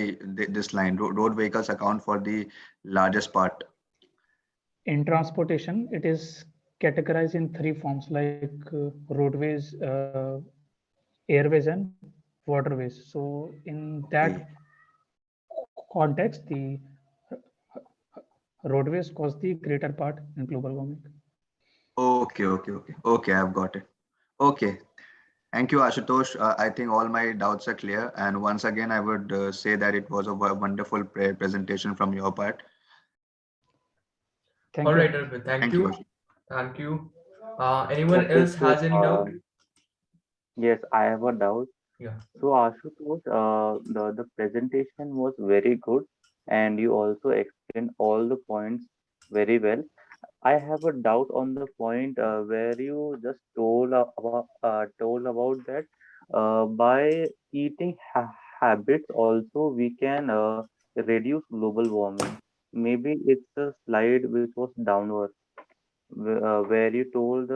this line? Road vehicles account for the largest part. In transportation, it is categorized in three forms, like roadways, airways, and waterways. So in that Okay. context, the roadways cause the greater part in global warming. Okay. I've got it. Okay. Thank you, Ashutosh. I think all my doubts are clear. And once again, I would say that it was a wonderful presentation from your part. All Thank you. right, Arpit, thank Thank you, you. Ashutosh. Thank you. Anyone Okay, else so has any doubt? yes, I have a doubt. Yeah. So Ashutosh, the presentation was very good, and you also explained all the points very well. I have a doubt on the point where you just told about that by eating habits also we can reduce global warming. Maybe it's the slide which was downward where you told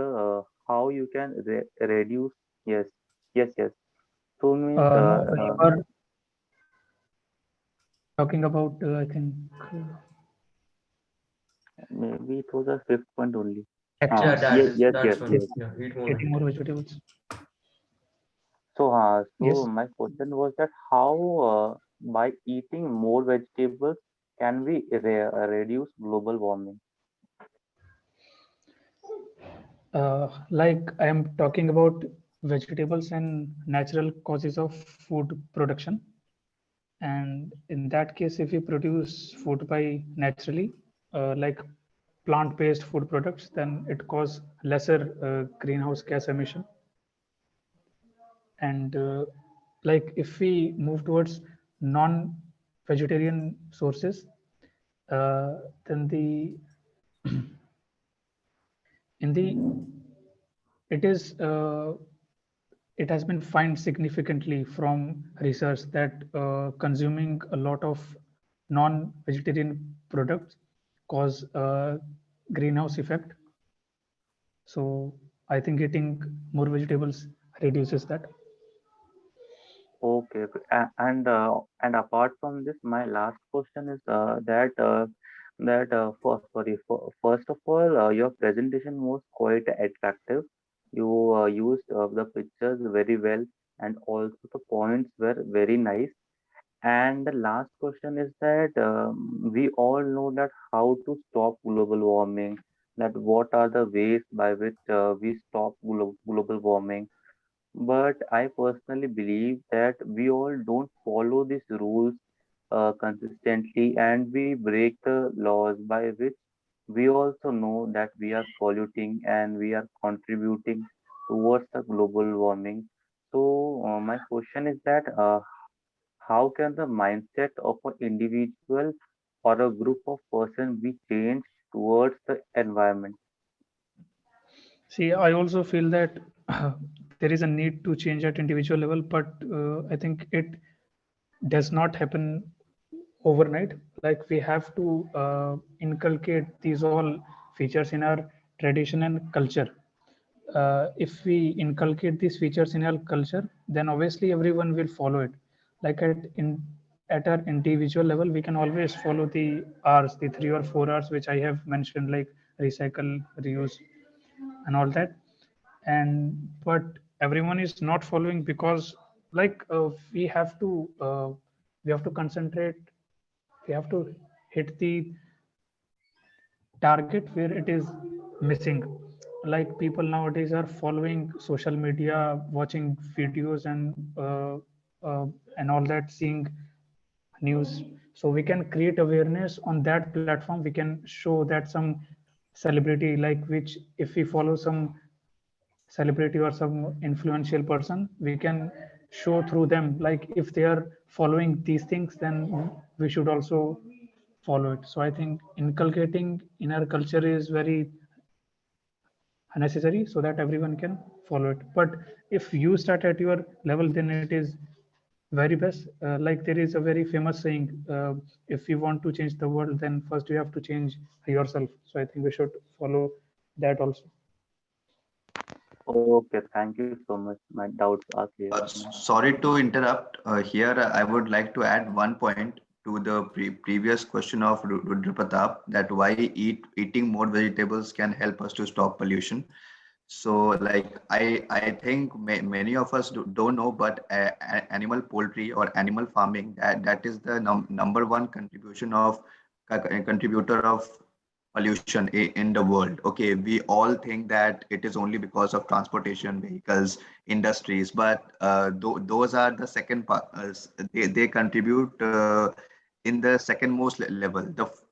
how you can reduce. Yes. Yes, yes. So means No, you are talking about, I think, maybe it was a fifth point only. Yeah, actions. Yes, yes, that's yes, one. yes. Yes, Yeah, eat more eating more vegetables. vegetables. So Yes. my question was that how by eating more vegetables can we reduce global warming? Like I am talking about vegetables and natural causes of food production. And in that case, if we produce food by naturally, like plant-based food products, then it cause lesser greenhouse gas emission. And like if we move towards non-vegetarian sources, then in the it is it has been found significantly from research that consuming a lot of non-vegetarian products cause greenhouse effect. So I think eating more vegetables reduces that. Okay, okay. And apart from this, my last question is first of all, your presentation was quite attractive. You used the pictures very well, and also the points were very nice. And the last question is that we all know that how to stop global warming, that what are the ways by which we stop global warming. But I personally believe that we all don't follow these rules consistently, and we break the laws by which we also know that we are polluting and we are contributing towards the global warming. So, my question is that how can the mindset of an individual or a group of person be changed towards the environment? See, I also feel that there is a need to change at individual level, but I think it does not happen overnight. Like we have to inculcate these all features in our tradition and culture. If we inculcate these features in our culture, then obviously everyone will follow it. Like at our individual level, we can always follow the R's, the 3 or 4 R's, which I have mentioned, like recycle, reuse, and all that. And but everyone is not following because, like, we have to concentrate. We have to hit the target where it is missing. Like people nowadays are following social media, watching videos, uh, and all that, seeing news. So we can create awareness on that platform. We can show that some celebrity, like, which if we follow some celebrity or some influential person, we can show through them, like if they are following these things, then we should also follow it. So I think inculcating in our culture is very necessary so that everyone can follow it. But if you start at your level, then it is very best. Like there is a very famous saying, if you want to change the world, then first you have to change yourself. So I think we should follow that also. Okay, thank you so much. My doubts are clear now. Sorry to interrupt. Here, I would like to add one point to the previous question of Rudrapratap, that why eating more vegetables can help us to stop pollution. So, like I think many of us don't know, but animal poultry or animal farming, that is the number one contributor of pollution in the world. Okay, we all think that it is only because of transportation, vehicles, industries, but those are the second part. They contribute in the second most level.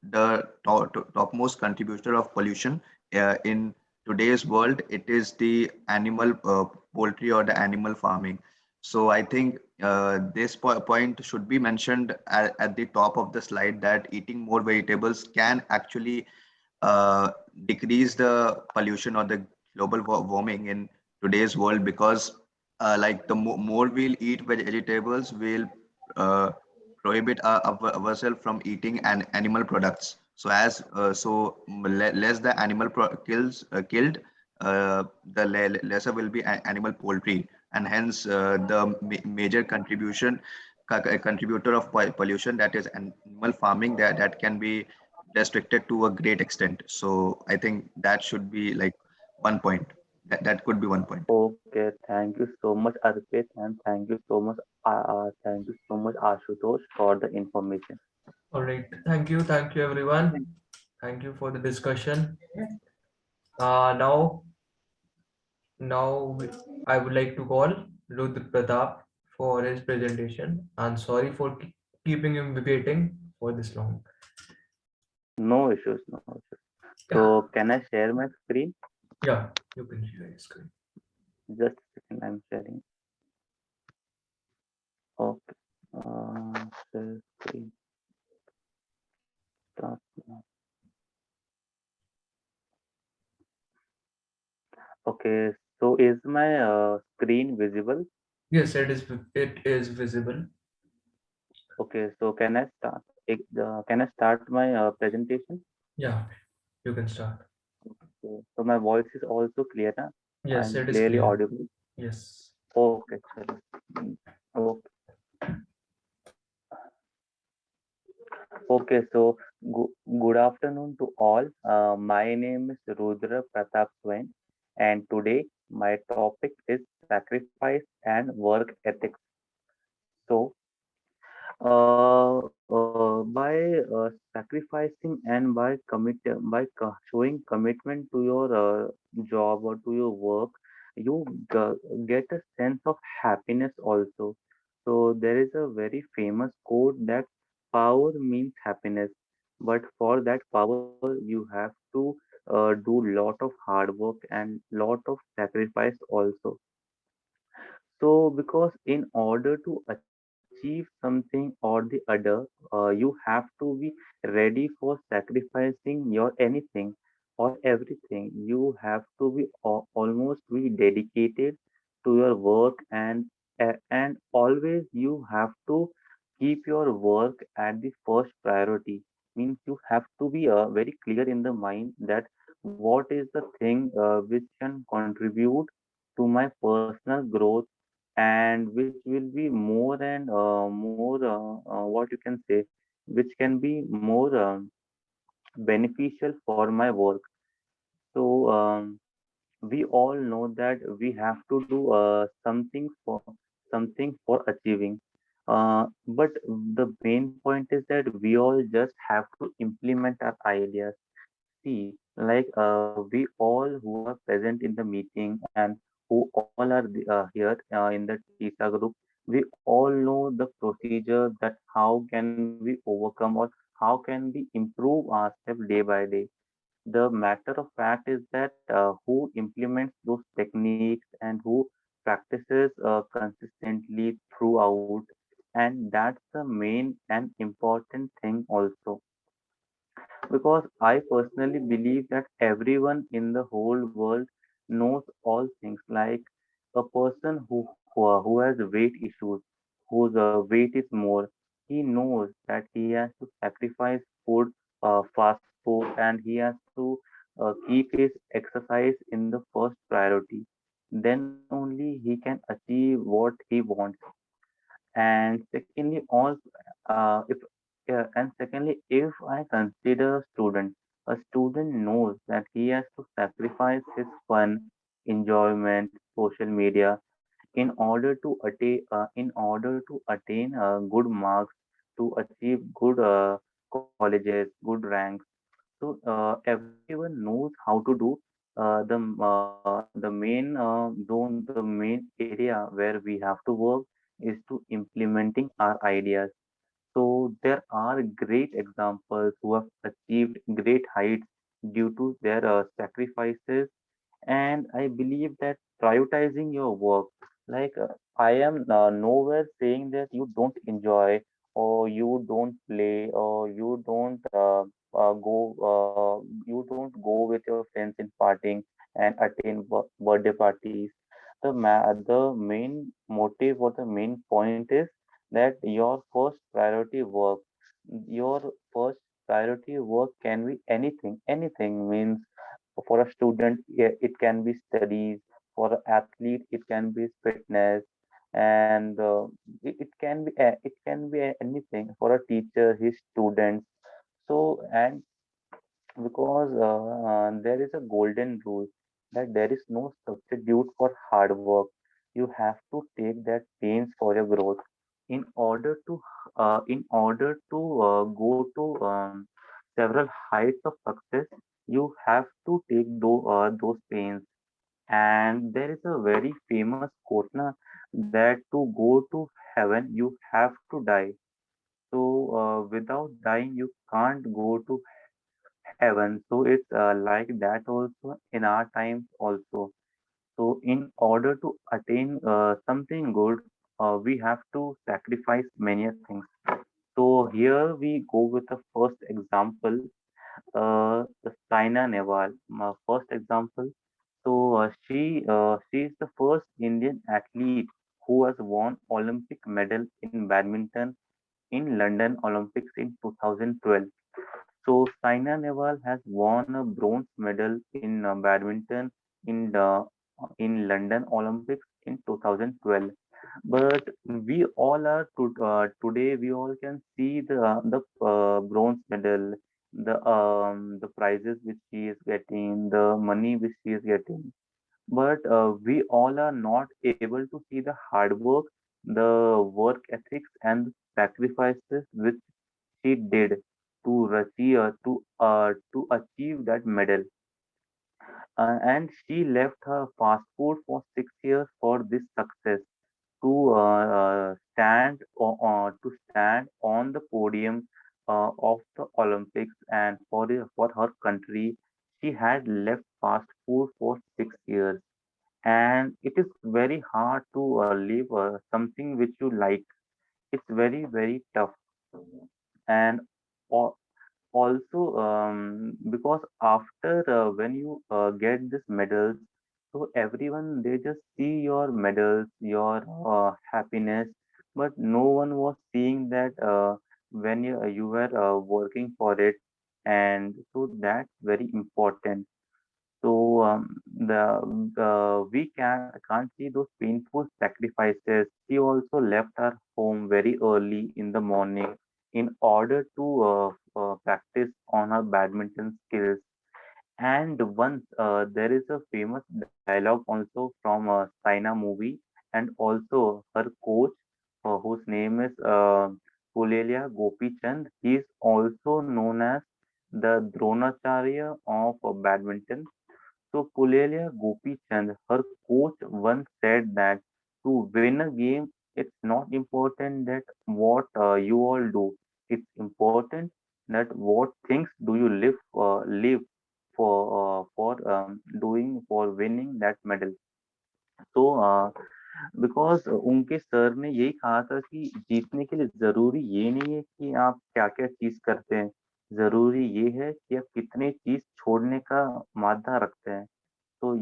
The topmost contributor of pollution in today's world, it is the animal poultry or the animal farming. So I think this point should be mentioned at the top of the slide, that eating more vegetables can actually uh, decrease the pollution or the global warming in today's world, because like the more we'll eat vegetables, we'll uh, prohibit ourselves from eating animal products. So as less the animal killed, the lesser will be animal poultry. and hence the major contributor of pollution, that is animal farming, that can be restricted to a great extent. So I think that should be like one point. That could be one point. Okay, thank you so much, Arpit, and thank you so much, Ashutosh, for the information. All right. Thank you, everyone. Thank you for the discussion. Now, I would like to call Rudrapratap for his presentation. And sorry for keeping him waiting for this long. No issues, no issues. Yeah, So, can I share my screen? yeah, you can share your screen. Just a second, I'm sharing. Okay. Share screen. Start now. Okay, so is my screen visible? Yes, it is visible. Okay, so can I start? Can I start my presentation? Yeah, you can start. So my voice is also clear, na? Yes, I'm it is clearly clear. audible. Yes. Okay, chalo. Mm, okay. Okay, so good afternoon to all. My name is Rudra Pratap Swain, and today my topic is sacrifice and work ethics. So, by sacrificing and showing commitment to your job or to your work, you get a sense of happiness also. So there is a very famous quote that power means happiness, but for that power you have to do lot of hard work and lot of sacrifice also. So, because in order to achieve something or the other, you have to be ready for sacrificing your anything or everything. You have to be almost be dedicated to your work, and always you have to keep your work at the first priority. Means you have to be very clear in the mind that what is the thing which can contribute to my personal growth and which will be more and more what you can say, which can be more beneficial for my work. So we all know that we have to do something for achieving, but the main point is that we all just have to implement our ideas. See, like we all who are present in the meeting and who all are here in the TISA group, we all know the procedure that how can we overcome or how can we improve ourselves day by day. The matter of fact is that who implements those techniques and who practices consistently throughout, and that's the main and important thing also, because I personally believe that everyone in the whole world knows all things. Like a person who has weight issues, whose weight is more, he knows that he has to sacrifice food, fast food, and he has to keep his exercise in the first priority. Then only he can achieve what he wants. And secondly, if I consider a student knows that he has to sacrifice his fun, enjoyment, social media in order to attain good marks, to achieve good colleges, good ranks. So everyone knows how to do. The main area where we have to work is to implementing our ideas. So there are great examples who have achieved great heights due to their sacrifices, and I believe that prioritizing your work, like I am nowhere saying that you don't enjoy or you don't play or you don't go with your friends in partying and attend birthday parties. The main motive or the main point is that your first priority work, your first priority work can be anything. Anything means for a student, yeah, it can be studies. For an athlete, it can be fitness, and it can be anything. For a teacher, his students. So, and because there is a golden rule that there is no substitute for hard work. You have to take that pains for your growth. In order to go to several heights of success, you have to take those pains. And there is a very famous quote na, that to go to heaven you have to die. So without dying you can't go to heaven. So it's like that also in our times also. So in order to attain something good, we have to sacrifice many things. So here we go with the first example, the Saina Nehwal. My first example. So she is the first Indian athlete who has won Olympic medal in badminton in London Olympics in 2012. So Saina Nehwal has won a bronze medal in badminton in London Olympics in 2012. But we all are today we all can see the bronze medal, the prizes which she is getting, the money which she is getting. But we all are not able to see the hard work, the work ethics, and sacrifices which she did to achieve that medal. And she left her fast food for 6 years for this success to stand on the podium of the Olympics, and for her country she had left fast food for 6 years. And it is very hard to leave something which you like. It's very tough. And al- also because after when you get this medals, so everyone they just see your medals, your happiness, but no one was seeing that when you were working for it. And so that's very important. So we can't see those painful sacrifices. She also left her home very early in the morning in order to practice on her badminton skills. And once there is a famous dialogue also from a Saina movie, and also her coach, whose name is Pulelia Gopichand. He is also known as the Dronacharya of badminton. So Pulelia Gopichand, her coach, once said that to win a game, it's not important that what you all do. It's important that what things do you live for doing for winning that medal. So because उनके sir ने यही कहा था कि जीतने के लिए जरूरी ये नहीं है कि आप क्या क्या चीज करते हैं, जरूरी ये है कि आप कितने चीज छोड़ने का मादा रखते हैं. So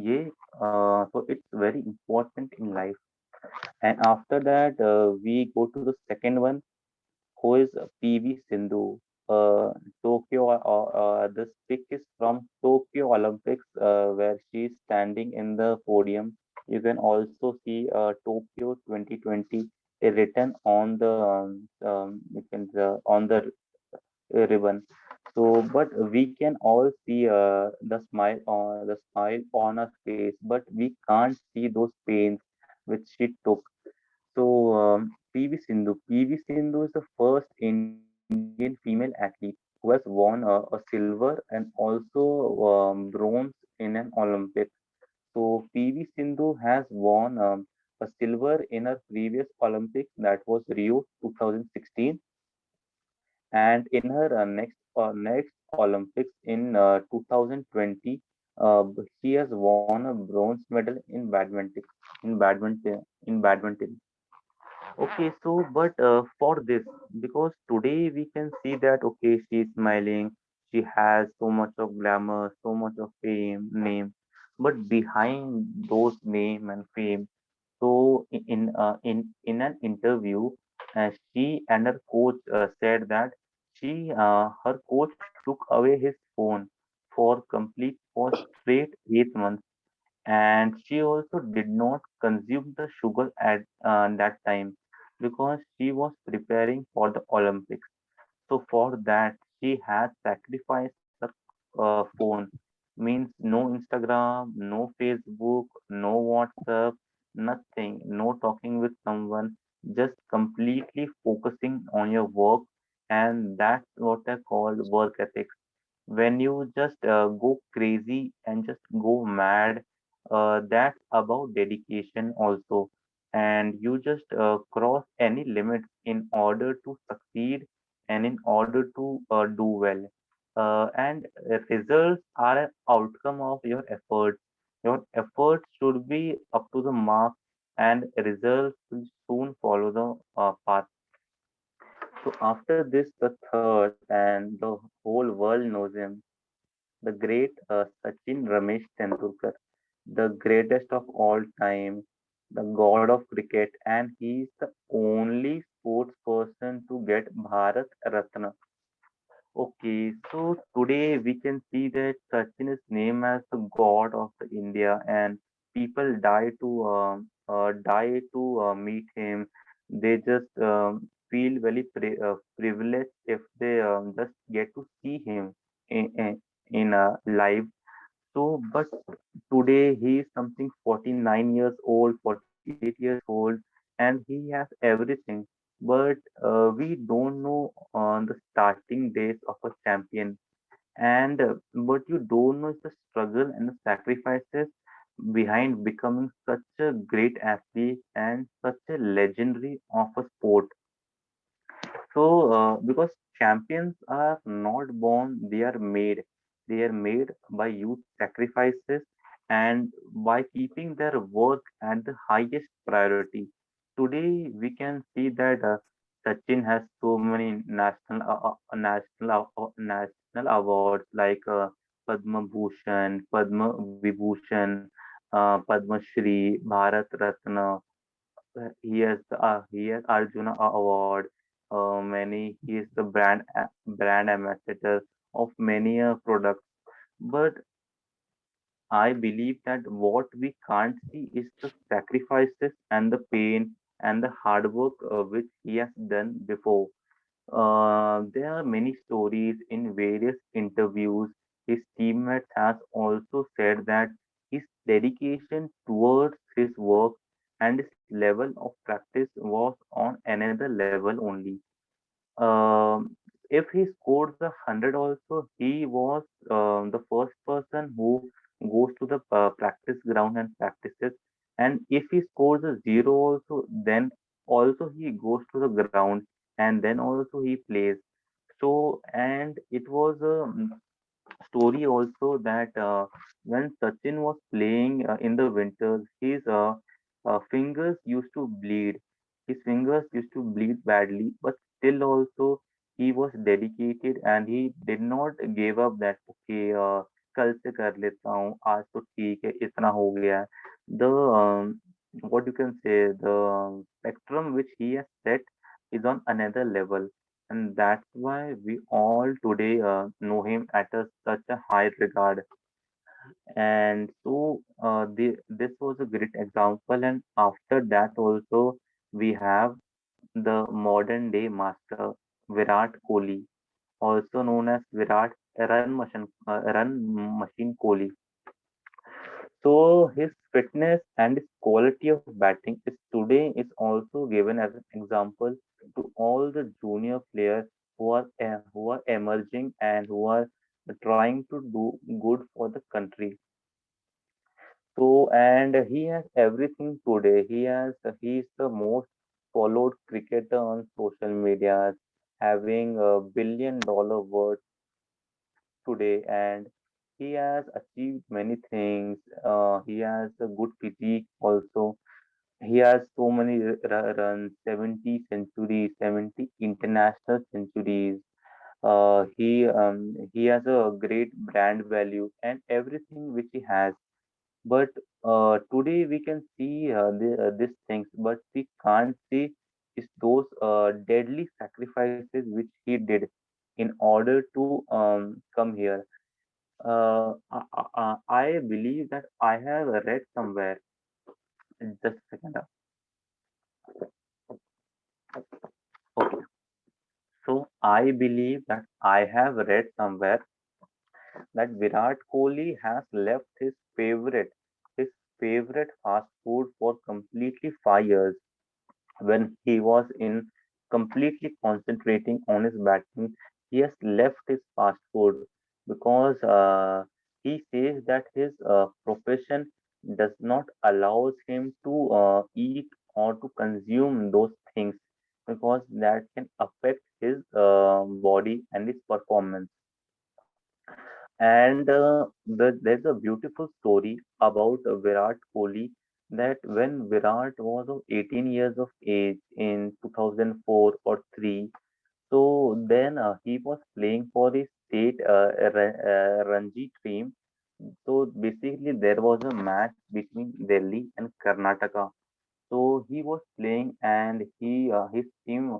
so it's very important in life. And after that, we go to the second one, who is PV Sindhu. This pic is from Tokyo Olympics, where she is standing in the podium. You can also see Tokyo 2020 written on the on the ribbon. So, but we can all see the smile on her face, but we can't see those pains which she took. So, PV Sindhu. PV Sindhu is the first Indian female athlete who has won a silver and also bronze in an Olympic. So, PV Sindhu has won a silver in her previous Olympics, that was Rio 2016, and in her next Olympics in 2020, she has won a bronze medal in badminton. In badminton. Okay, so but for this, because today we can see that okay, she's smiling, she has so much of glamour, so much of name, but behind those name and fame, so in an interview, she and her coach said that her coach took away his phone for straight 8 months, And she also did not consume the sugar at that time because she was preparing for the Olympics. So for that, she had sacrificed her phone. Means no Instagram, no Facebook, no WhatsApp, nothing, no talking with someone, just completely focusing on your work. And that's what I call work ethics. When you just go crazy and just go mad, that's about dedication also. And you just cross any limits in order to succeed and in order to do well. And results are an outcome of your efforts. Your efforts should be up to the mark, and results will soon follow the path. So after this, the third, and the whole world knows him, the great Sachin Ramesh Tendulkar, the greatest of all time, the god of cricket, and he is the only sports person to get Bharat Ratna. Okay, so today we can see that Sachin is named as the god of the India, and people die to meet him. They just feel very privileged if they just get to see him in live. So, but today he is something 49 years old, 48 years old, and he has everything. But we don't know on the starting days of a champion. And but you don't know the struggle and the sacrifices behind becoming such a great athlete and such a legendary of a sport. So, because champions are not born, they are made. They are made by youth sacrifices and by keeping their work at the highest priority. Today, we can see that Sachin has so many national awards like Padma Bhushan, Padma Vibhushan, Padma Shri, Bharat Ratna. He has Arjuna Award. Many he is the brand ambassador of many products. But I believe that what we can't see is the sacrifices and the pain and the hard work which he has done before. There are many stories in various interviews. His teammates has also said that his dedication towards his work and his level of practice was on another level only. If he scores 100 also, he was the first person who goes to the practice ground and practices. And if he scores a zero also, then also he goes to the ground and then also he plays. So, and it was a story also that when Sachin was playing in the winters, his fingers used to bleed. His fingers used to bleed badly, but still also he was dedicated and he did not give up that okay कल से कर लेता हूँ आज तो ठीक है इतना हो गया है. The what you can say the spectrum which he has set is on another level, and that's why we all today know him at such a high regard. And so this was a great example, and after that also we have the modern day master Virat Kohli, also known as Virat Run Machine Kohli. So his fitness and his quality of batting is today is also given as an example to all the junior players who are emerging and who are trying to do good for the country. So and he has everything today. He is the most followed cricketer on social media, having $1 billion worth today, and he has achieved many things. He has a good physique also. He has so many runs, 70 centuries, 70 international centuries. He has a great brand value and everything which he has. But today we can see these things, but we can't see is those deadly sacrifices which he did in order to come here. I believe that I have read somewhere. Just a second. Okay. So I believe that I have read somewhere that Virat Kohli has left his favorite fast food for completely 5 years when he was in completely concentrating on his batting. He has left his fast food because he says that his profession does not allows him to eat or to consume those things because that can affect his body and his performance. And there's a beautiful story about Virat Kohli that when Virat was of 18 years of age in 2004 or 3, so then he was playing for his state Ranji team. So basically, there was a match between Delhi and Karnataka. So he was playing, and his team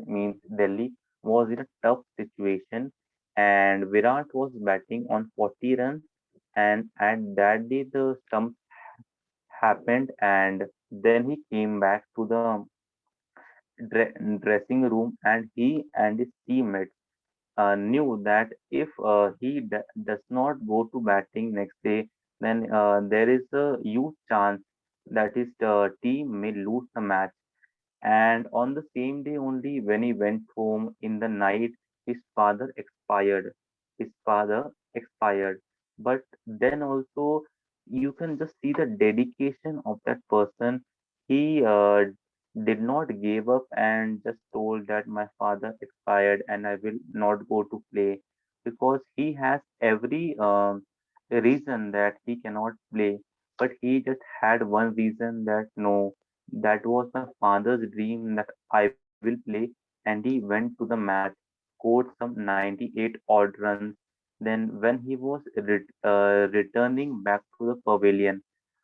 means Delhi was in a tough situation, and Virat was batting on 40 runs, and at that day the stump happened, and then he came back to the dressing room, and he and his teammates knew that if he does not go to batting next day, then there is a huge chance that his team may lose the match. And on the same day only, when he went home in the night, his father expired. His father expired. But then also, you can just see the dedication of that person. He did not give up and just told that my father expired and I will not go to play because he has every reason that he cannot play. But he just had one reason that no, that was my father's dream that I will play, and he went to the match, scored some 98 odd runs. Then, when he was returning back to the pavilion,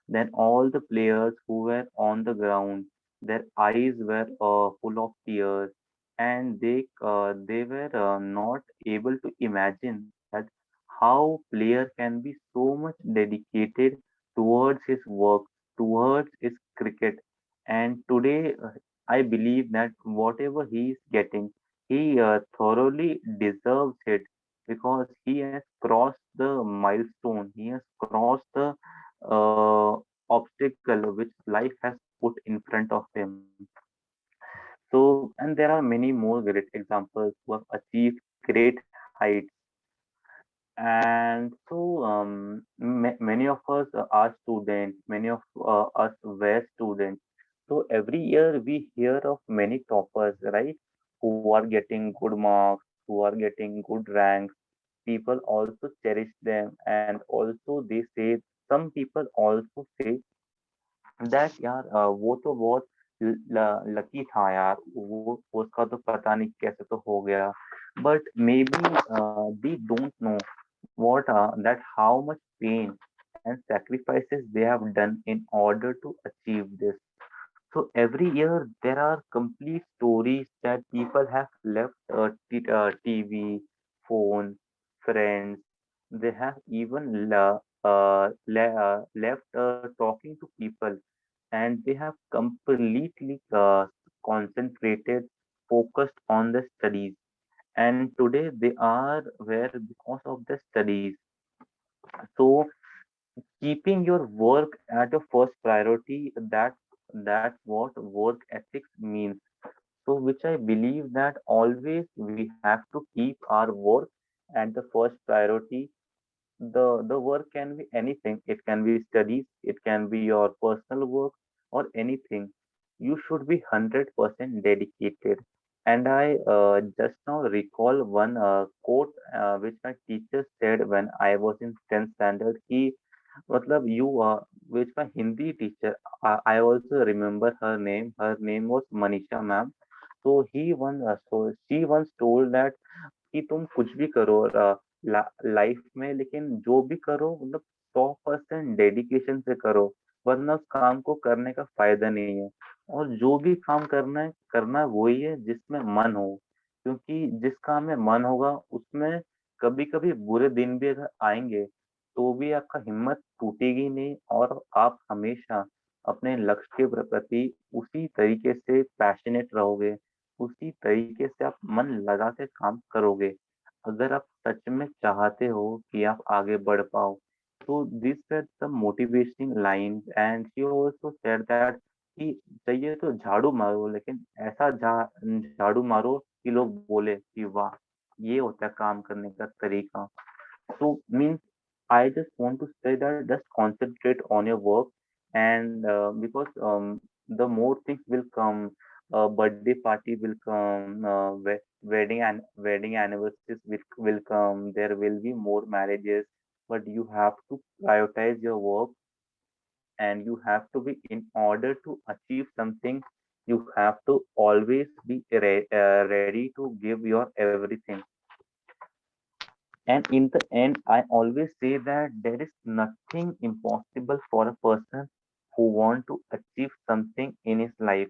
then all the players who were on the ground, their eyes were full of tears, and they were not able to imagine that how player can be so much dedicated towards his work, towards his cricket. And today, I believe that whatever he is getting, he thoroughly deserves it because he has crossed the milestone, he has crossed the obstacle which life has put in front of him. So, and there are many more great examples who have achieved great heights. And so, many of us are students, many of us were students. So, every year we hear of many toppers, right? Who are getting good marks, who are getting good ranks. People also cherish them, and also they say, some people also say that यार वो तो बहुत lucky था यार वो उसका तो पता नहीं कैसे तो हो गया but maybe they don't know what that how much pain and sacrifices they have done in order to achieve this. So every year there are complete stories that people have left TV, phone, friends. They have even left talking to people, and they have completely concentrated, focused on the studies. And today they are where because of the studies. So keeping your work at your first priority, that's what work ethics means. So which I believe that always we have to keep our work at the first priority. The work can be anything. It can be studies, it can be your personal work, or anything. You should be 100% dedicated. And I just now recall one quote which my teacher said when I was in 10th standard. He मतलब you which my Hindi teacher, I also remember her name. Her name was Manisha ma'am. So she once told that कि तुम कुछ भी करो life में, लेकिन जो भी करो मतलब 100% डेडिकेशन से करो, वरना उस काम को करने का फायदा नहीं है। और जो भी काम करना वही है जिसमें मन हो, क्योंकि जिस काम में मन होगा उसमें कभी कभी बुरे दिन भी अगर आएंगे तो भी आपका हिम्मत टूटेगी नहीं, और आप हमेशा अपने लक्ष्य के प्रति उसी तरीके से पैशनेट रहोगे, उसी तरीके से आप मन लगा के काम करोगे। अगर आप सच में चाहते हो कि आप आगे बढ़ पाओ, तो this were the motivationing lines, and she also said that कि चाहिए तो झाड़ू मारो, लेकिन ऐसा झाड़ू मारो कि लोग बोले कि वाह, ये होता है काम करने का तरीका। So means I just want to say that just concentrate on your work, and because the more things will come, birthday party will come, wedding anniversaries will come. There will be more marriages, but you have to prioritize your work, and you have to be, in order to achieve something, you have to always be ready to give your everything. And in the end, I always say that there is nothing impossible for a person who want to achieve something in his life,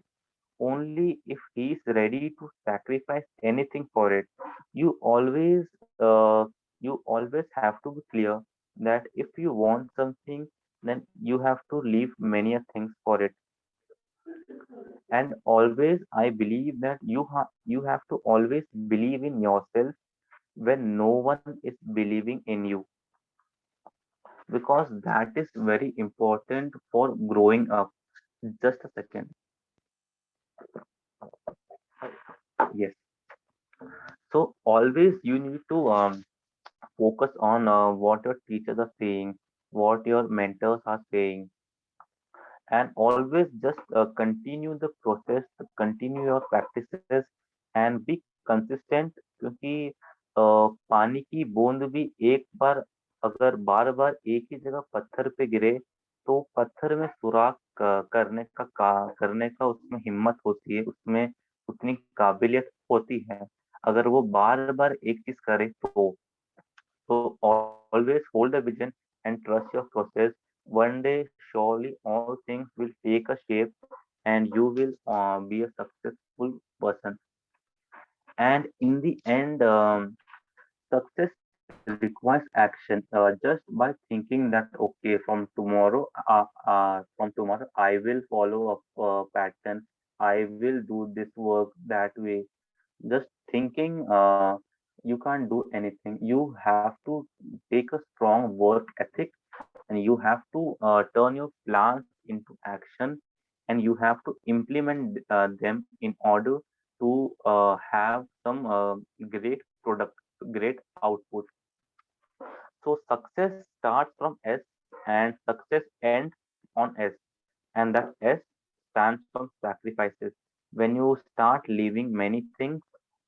only if he is ready to sacrifice anything for it. You always, you always have to be clear that if you want something, then you have to leave many things for it. And always, I believe that you have to always believe in yourself when no one is believing in you, because that is very important for growing up. Just a second. Yes. So always you need to focus on what your teachers are saying, what your mentors are saying, and always just continue the process, continue your practices, and be consistent, क्योंकि पानी की बूंद भी एक बार, अगर बार बार एक ही जगह पत्थर पे गिरे, तो पत्थर में सुराख करने का उसमें हिम्मत होती है, उसमें उतनी काबिलियत होती है। अगर वो बार बार एक चीज करे तो always hold the vision and trust your process. One day, surely all things will take a shape, and you will be a successful person. And in the end, success requires action. Just by thinking that okay, from tomorrow I will follow a pattern. I will do this work that way. Just thinking, you can't do anything. You have to take a strong work ethic, and you have to turn your plans into action, and you have to implement them in order to have some great output. So success starts from S, and success ends on S, and that S stands from sacrifices. When you start leaving many things,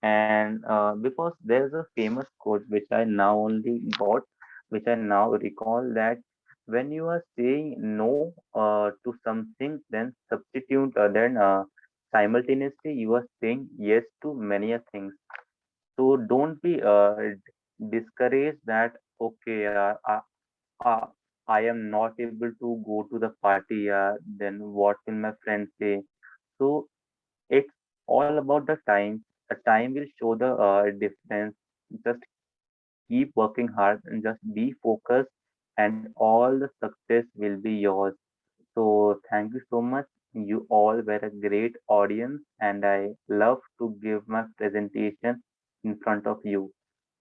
and because there's a famous quote which I now only got, which I now recall, that when you are saying no to something, then simultaneously you are saying yes to many a things. So don't be discouraged that okay, uh, I am not able to go to the party. Then what will my friends say? So it's all about the time. The time will show the difference. Just keep working hard and just be focused, and all the success will be yours. So thank you so much. You all were a great audience, and I love to give my presentation in front of you.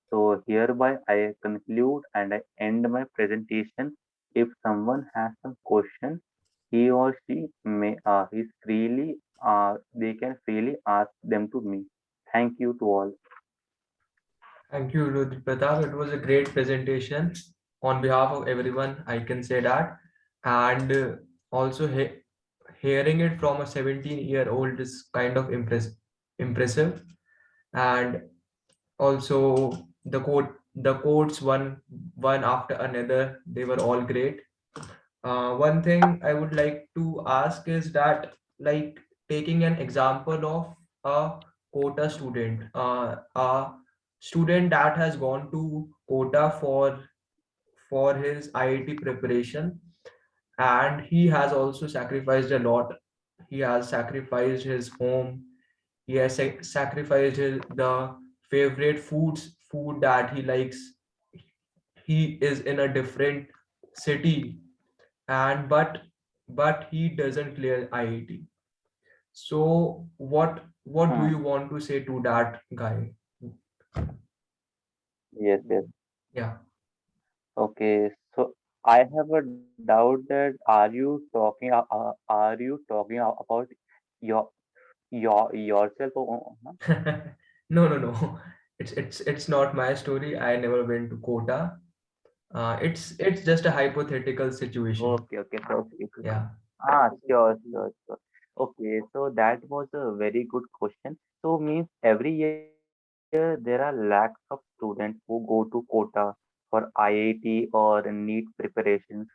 So hereby I conclude and I end my presentation. If someone has some question, he or she may he's freely they can freely ask them to me. Thank you to all. Thank you, Rudrapratap. It was a great presentation. On behalf of everyone, I can say that. And also, hearing it from a 17-year-old is kind of impressive. And also, the quotes one after another, they were all great. One thing I would like to ask is that, like, taking an example of a quota student, a student that has gone to quota for his IIT preparation, and he has also sacrificed a lot. He has sacrificed his home. He has sacrificed the favorite foods food that he likes, he is in a different city, and but he doesn't clear IIT. So what do Hmm. you want to say to that guy? Yes, yes. Yeah. Okay, so I have a doubt that are you talking about your yourself? Huh? No, no, no. It's not my story. I never went to Kota. It's just a hypothetical situation. Okay, okay, so okay. Yeah. Sure, sure, sure. Okay, so that was a very good question. So means every year there are lakhs of students who go to Kota for IIT or NEET preparations,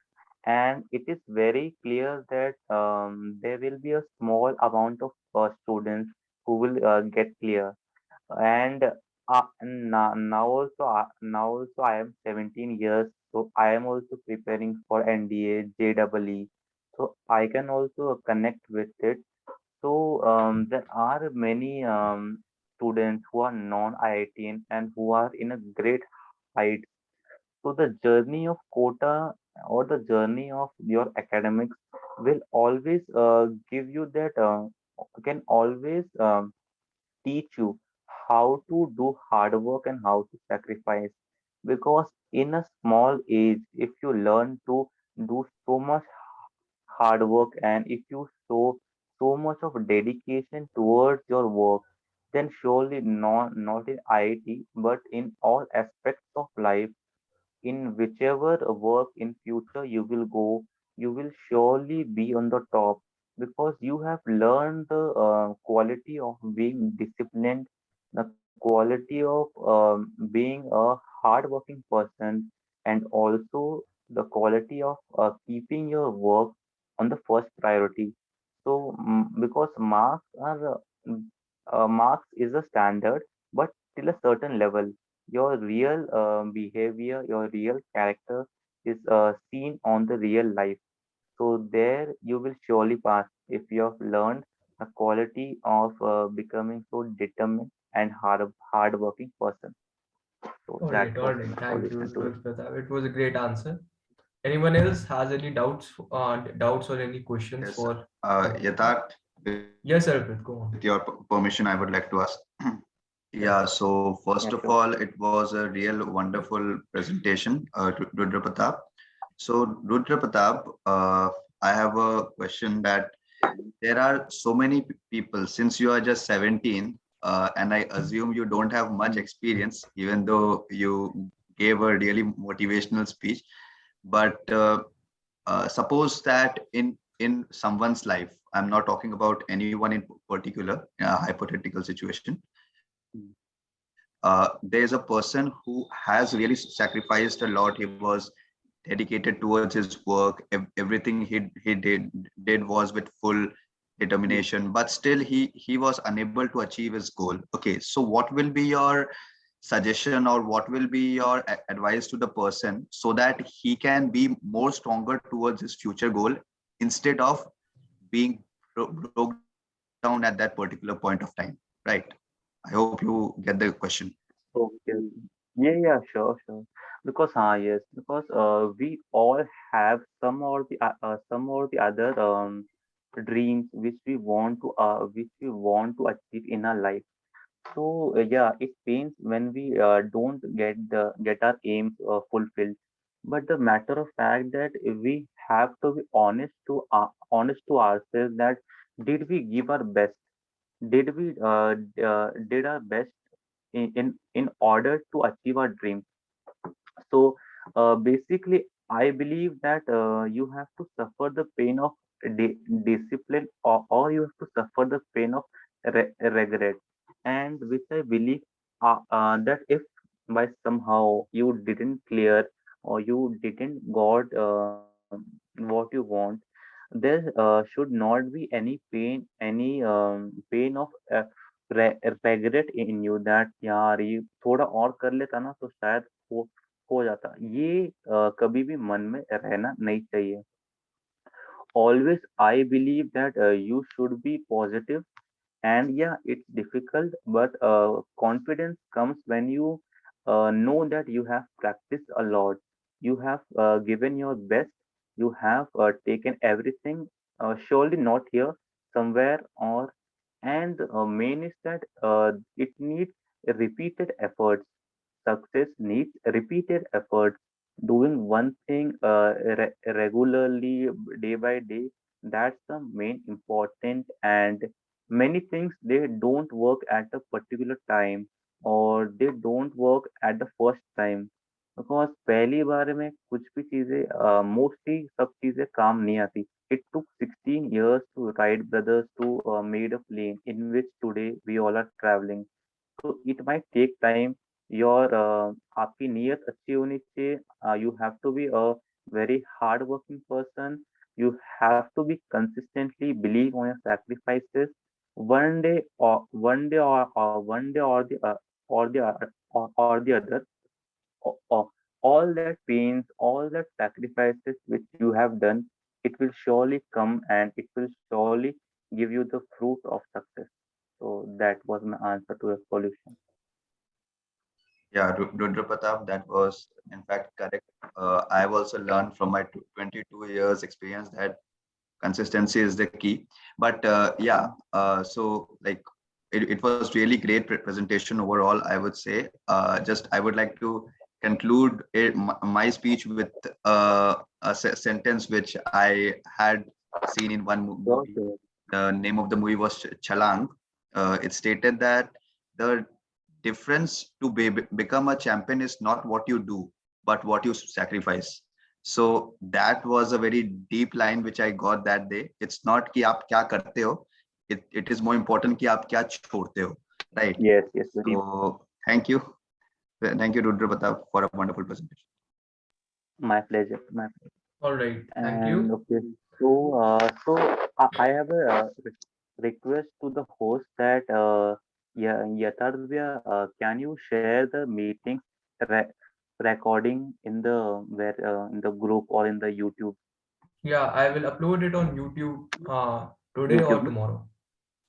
and it is very clear that there will be a small amount of students who will get clear. And now also I am 17 years, so I am also preparing for NDA, JEE, so I can also connect with it. So there are many students who are non-IITian and who are in a great height. So the journey of quota or the journey of your academics will always give you that can always teach you how to do hard work and how to sacrifice. Because in a small age, if you learn to do so much hard work and if you show so much of dedication towards your work, then surely not in IIT, but in all aspects of life, in whichever work in future you will go, you will surely be on the top because you have learned the quality of being disciplined, the quality of being a hardworking person, and also the quality of keeping your work on the first priority. So, because marks is a standard, but till a certain level your real behavior, your real character is seen on the real life. So there you will surely pass if you have learned the quality of becoming so determined and hardworking person. So All that right, all was right. my Thank you, solution to it. Pratap. It was a great answer. Anyone else has any doubts or any questions Yes, for? Yatharth, with your Yes, Arpit, go on. permission, I would like to ask. Yeah, Yeah. so first of Yeah, all, sure. it was a real wonderful presentation, Rudra Pratap. So, Rudra Pratap, I have a question that there are so many people, since you are just 17, and I assume you don't have much Hmm. experience, even though you gave a really motivational speech. But suppose that in someone's life, I'm not talking about anyone in particular, hypothetical situation, there is a person who has really sacrificed a lot. He was dedicated towards his work. Everything he did was with full determination, but still he was unable to achieve his goal. Okay, so what will be your suggestion or what will be your advice to the person so that he can be more stronger towards his future goal instead of being broke down at that particular point of time, right? I hope you get the question. Okay. Okay. Yeah, yeah, sure, sure. Because yes, because we all have some or the other dreams which we want to achieve in our life. So yeah, it pains when we don't get our aims fulfilled. But the matter of fact that we have to be honest to ourselves that did we give our best? Did our best in order to achieve our dreams? So basically, I believe that you have to suffer the pain of discipline, or you have to suffer the pain of regret, and which I believe that if by somehow you didn't clear or you didn't got what you want, there should not be any pain of regret in you that यार ये थोड़ा और कर लेता ना तो शायद हो जाता ये कभी भी मन में रहना नहीं चाहिए. Always I believe that you should be positive, and yeah, it's difficult, but confidence comes when you know that you have practiced a lot. You have given your best. You have taken everything. Surely not here, somewhere, or and main is that it needs repeated efforts. Success needs repeated efforts. Doing one thing regularly, day by day, that's the main important. And many things they don't work at a particular time, और they don't work at the first time, because पहली बार में कुछ भी चीजें mostly सब चीजें काम नहीं आती. It took 16 years to Wright brothers to made a plane in which today we all are traveling. So it might take time. Your आपकी नीयत अच्छी होनी चाहिए. You have to be a very hard working person. You have to be consistently believe on your sacrifices. One day or the or the other, or all that pains, all that sacrifices which you have done, it will surely come and it will surely give you the fruit of success. So that was my answer to your solution. Yeah, Rudra Pratap, that was in fact correct. I have also learned from my 22 years experience that consistency is the key. But yeah, so like it was really great presentation overall, I would say. Just I would like to conclude my speech with a sentence which I had seen in one Sure, movie. sure. The name of the movie was Chalang. It stated that the difference to become a champion is not what you do, but what you sacrifice. So that was a very deep line which I got that day. It's not कि आप क्या करते हो, it is more important कि आप क्या छोड़ते हो, right? Yes, yes, very So thank you Rudra Pratap for a wonderful presentation. my pleasure, my pleasure. All right. Thank And you. okay, so I have a request to the host that yeah, Yatharvya, can you share the meeting re recording in the where in the group or in the YouTube? Yeah, I will upload it on YouTube today or YouTube. tomorrow.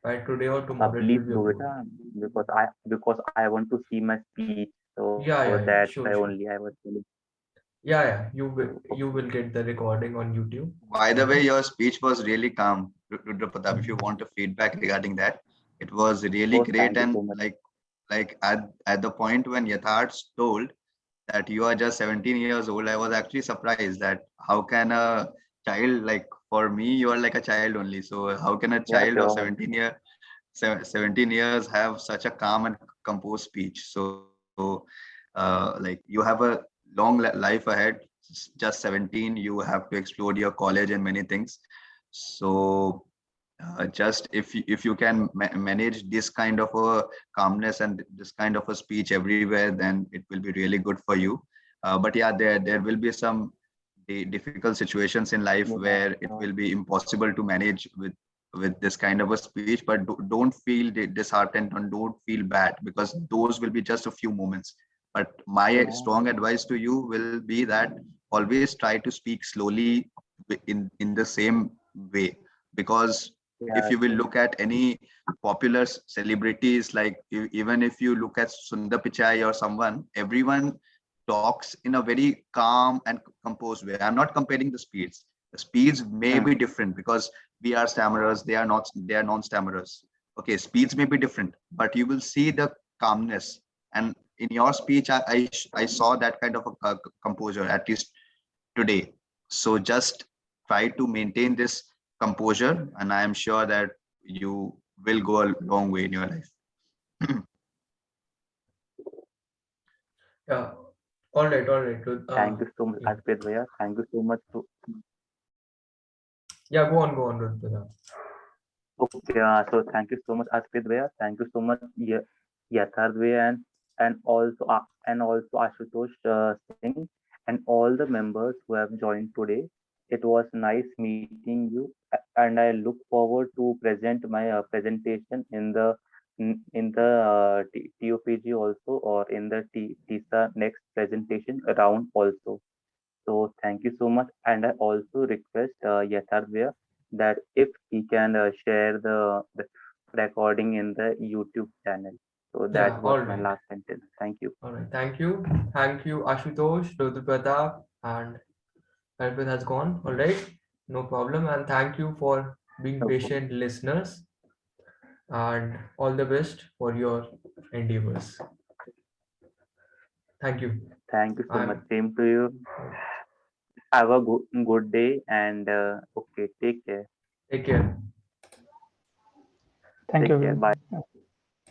Right, today or tomorrow it Please will be do it, uploaded. because I want to see my speech. So Yeah, yeah, that's yeah. why Sure, only sure. I was telling. Yeah, yeah. You will So, you will get the recording on YouTube. By the way, Okay. your speech was really calm, Rudra Pratap. If you want a feedback regarding that, it was really oh, great. thank you And so much. like at the point when Yatharth told that you are just 17 years old, I was actually surprised that how can a child, like for me, you are like a child only. So how can a Yeah, child of sure. 17 years have such a calm and composed speech? So like you have a long life ahead. Just 17, you have to explore your college and many things. So just if you can manage this kind of a calmness and this kind of a speech everywhere, then it will be really good for you. But yeah, there will be some difficult situations in life Yeah, where it will be impossible to manage with this kind of a speech. But don't feel disheartened and don't feel bad, because those will be just a few moments. But my yeah, strong advice to you will be that always try to speak slowly in the same way, because if yeah, you will sure. look at any popular celebrities, like even if you look at Sundar Pichai or someone, everyone talks in a very calm and composed way. I'm not comparing the speeds. The speeds may Hmm. be different because we are stammerers, they are not, they are non-stammerers. Okay, speeds may be different, but you will see the calmness. And in your speech, I saw that kind of a composure, at least today. So just try to maintain this composure, and I am sure that you will go a long way in your life. Yeah. All right. All right. Good. Thank you so much, Yeah. Arpit Bhaiya. Thank you so much to. Yeah. Go on. Go on, Rudrapratap. Okay, so thank you so much, Arpit Bhaiya. Thank you so much, Yatharth Bhaiya, and also Ashutosh Singh, and all the members who have joined today. It was nice meeting you, and I look forward to present my presentation in the TOPG also, or in the TISA next presentation round also. So thank you so much, and I also request Yatharvya that if he can share the recording in the YouTube channel. So Yeah, that was all my right. last sentence. Thank you. All right. Thank you. Thank you, Ashutosh, Rudrapratap, and Arpit has gone. All right. No problem. And thank you for being No problem. patient listeners. And all the best for your endeavors. Thank you. Thank you so much. I'm Same to you. Have a good day and okay, take care. take care. Thank Take you, care. everyone. Bye. Yeah.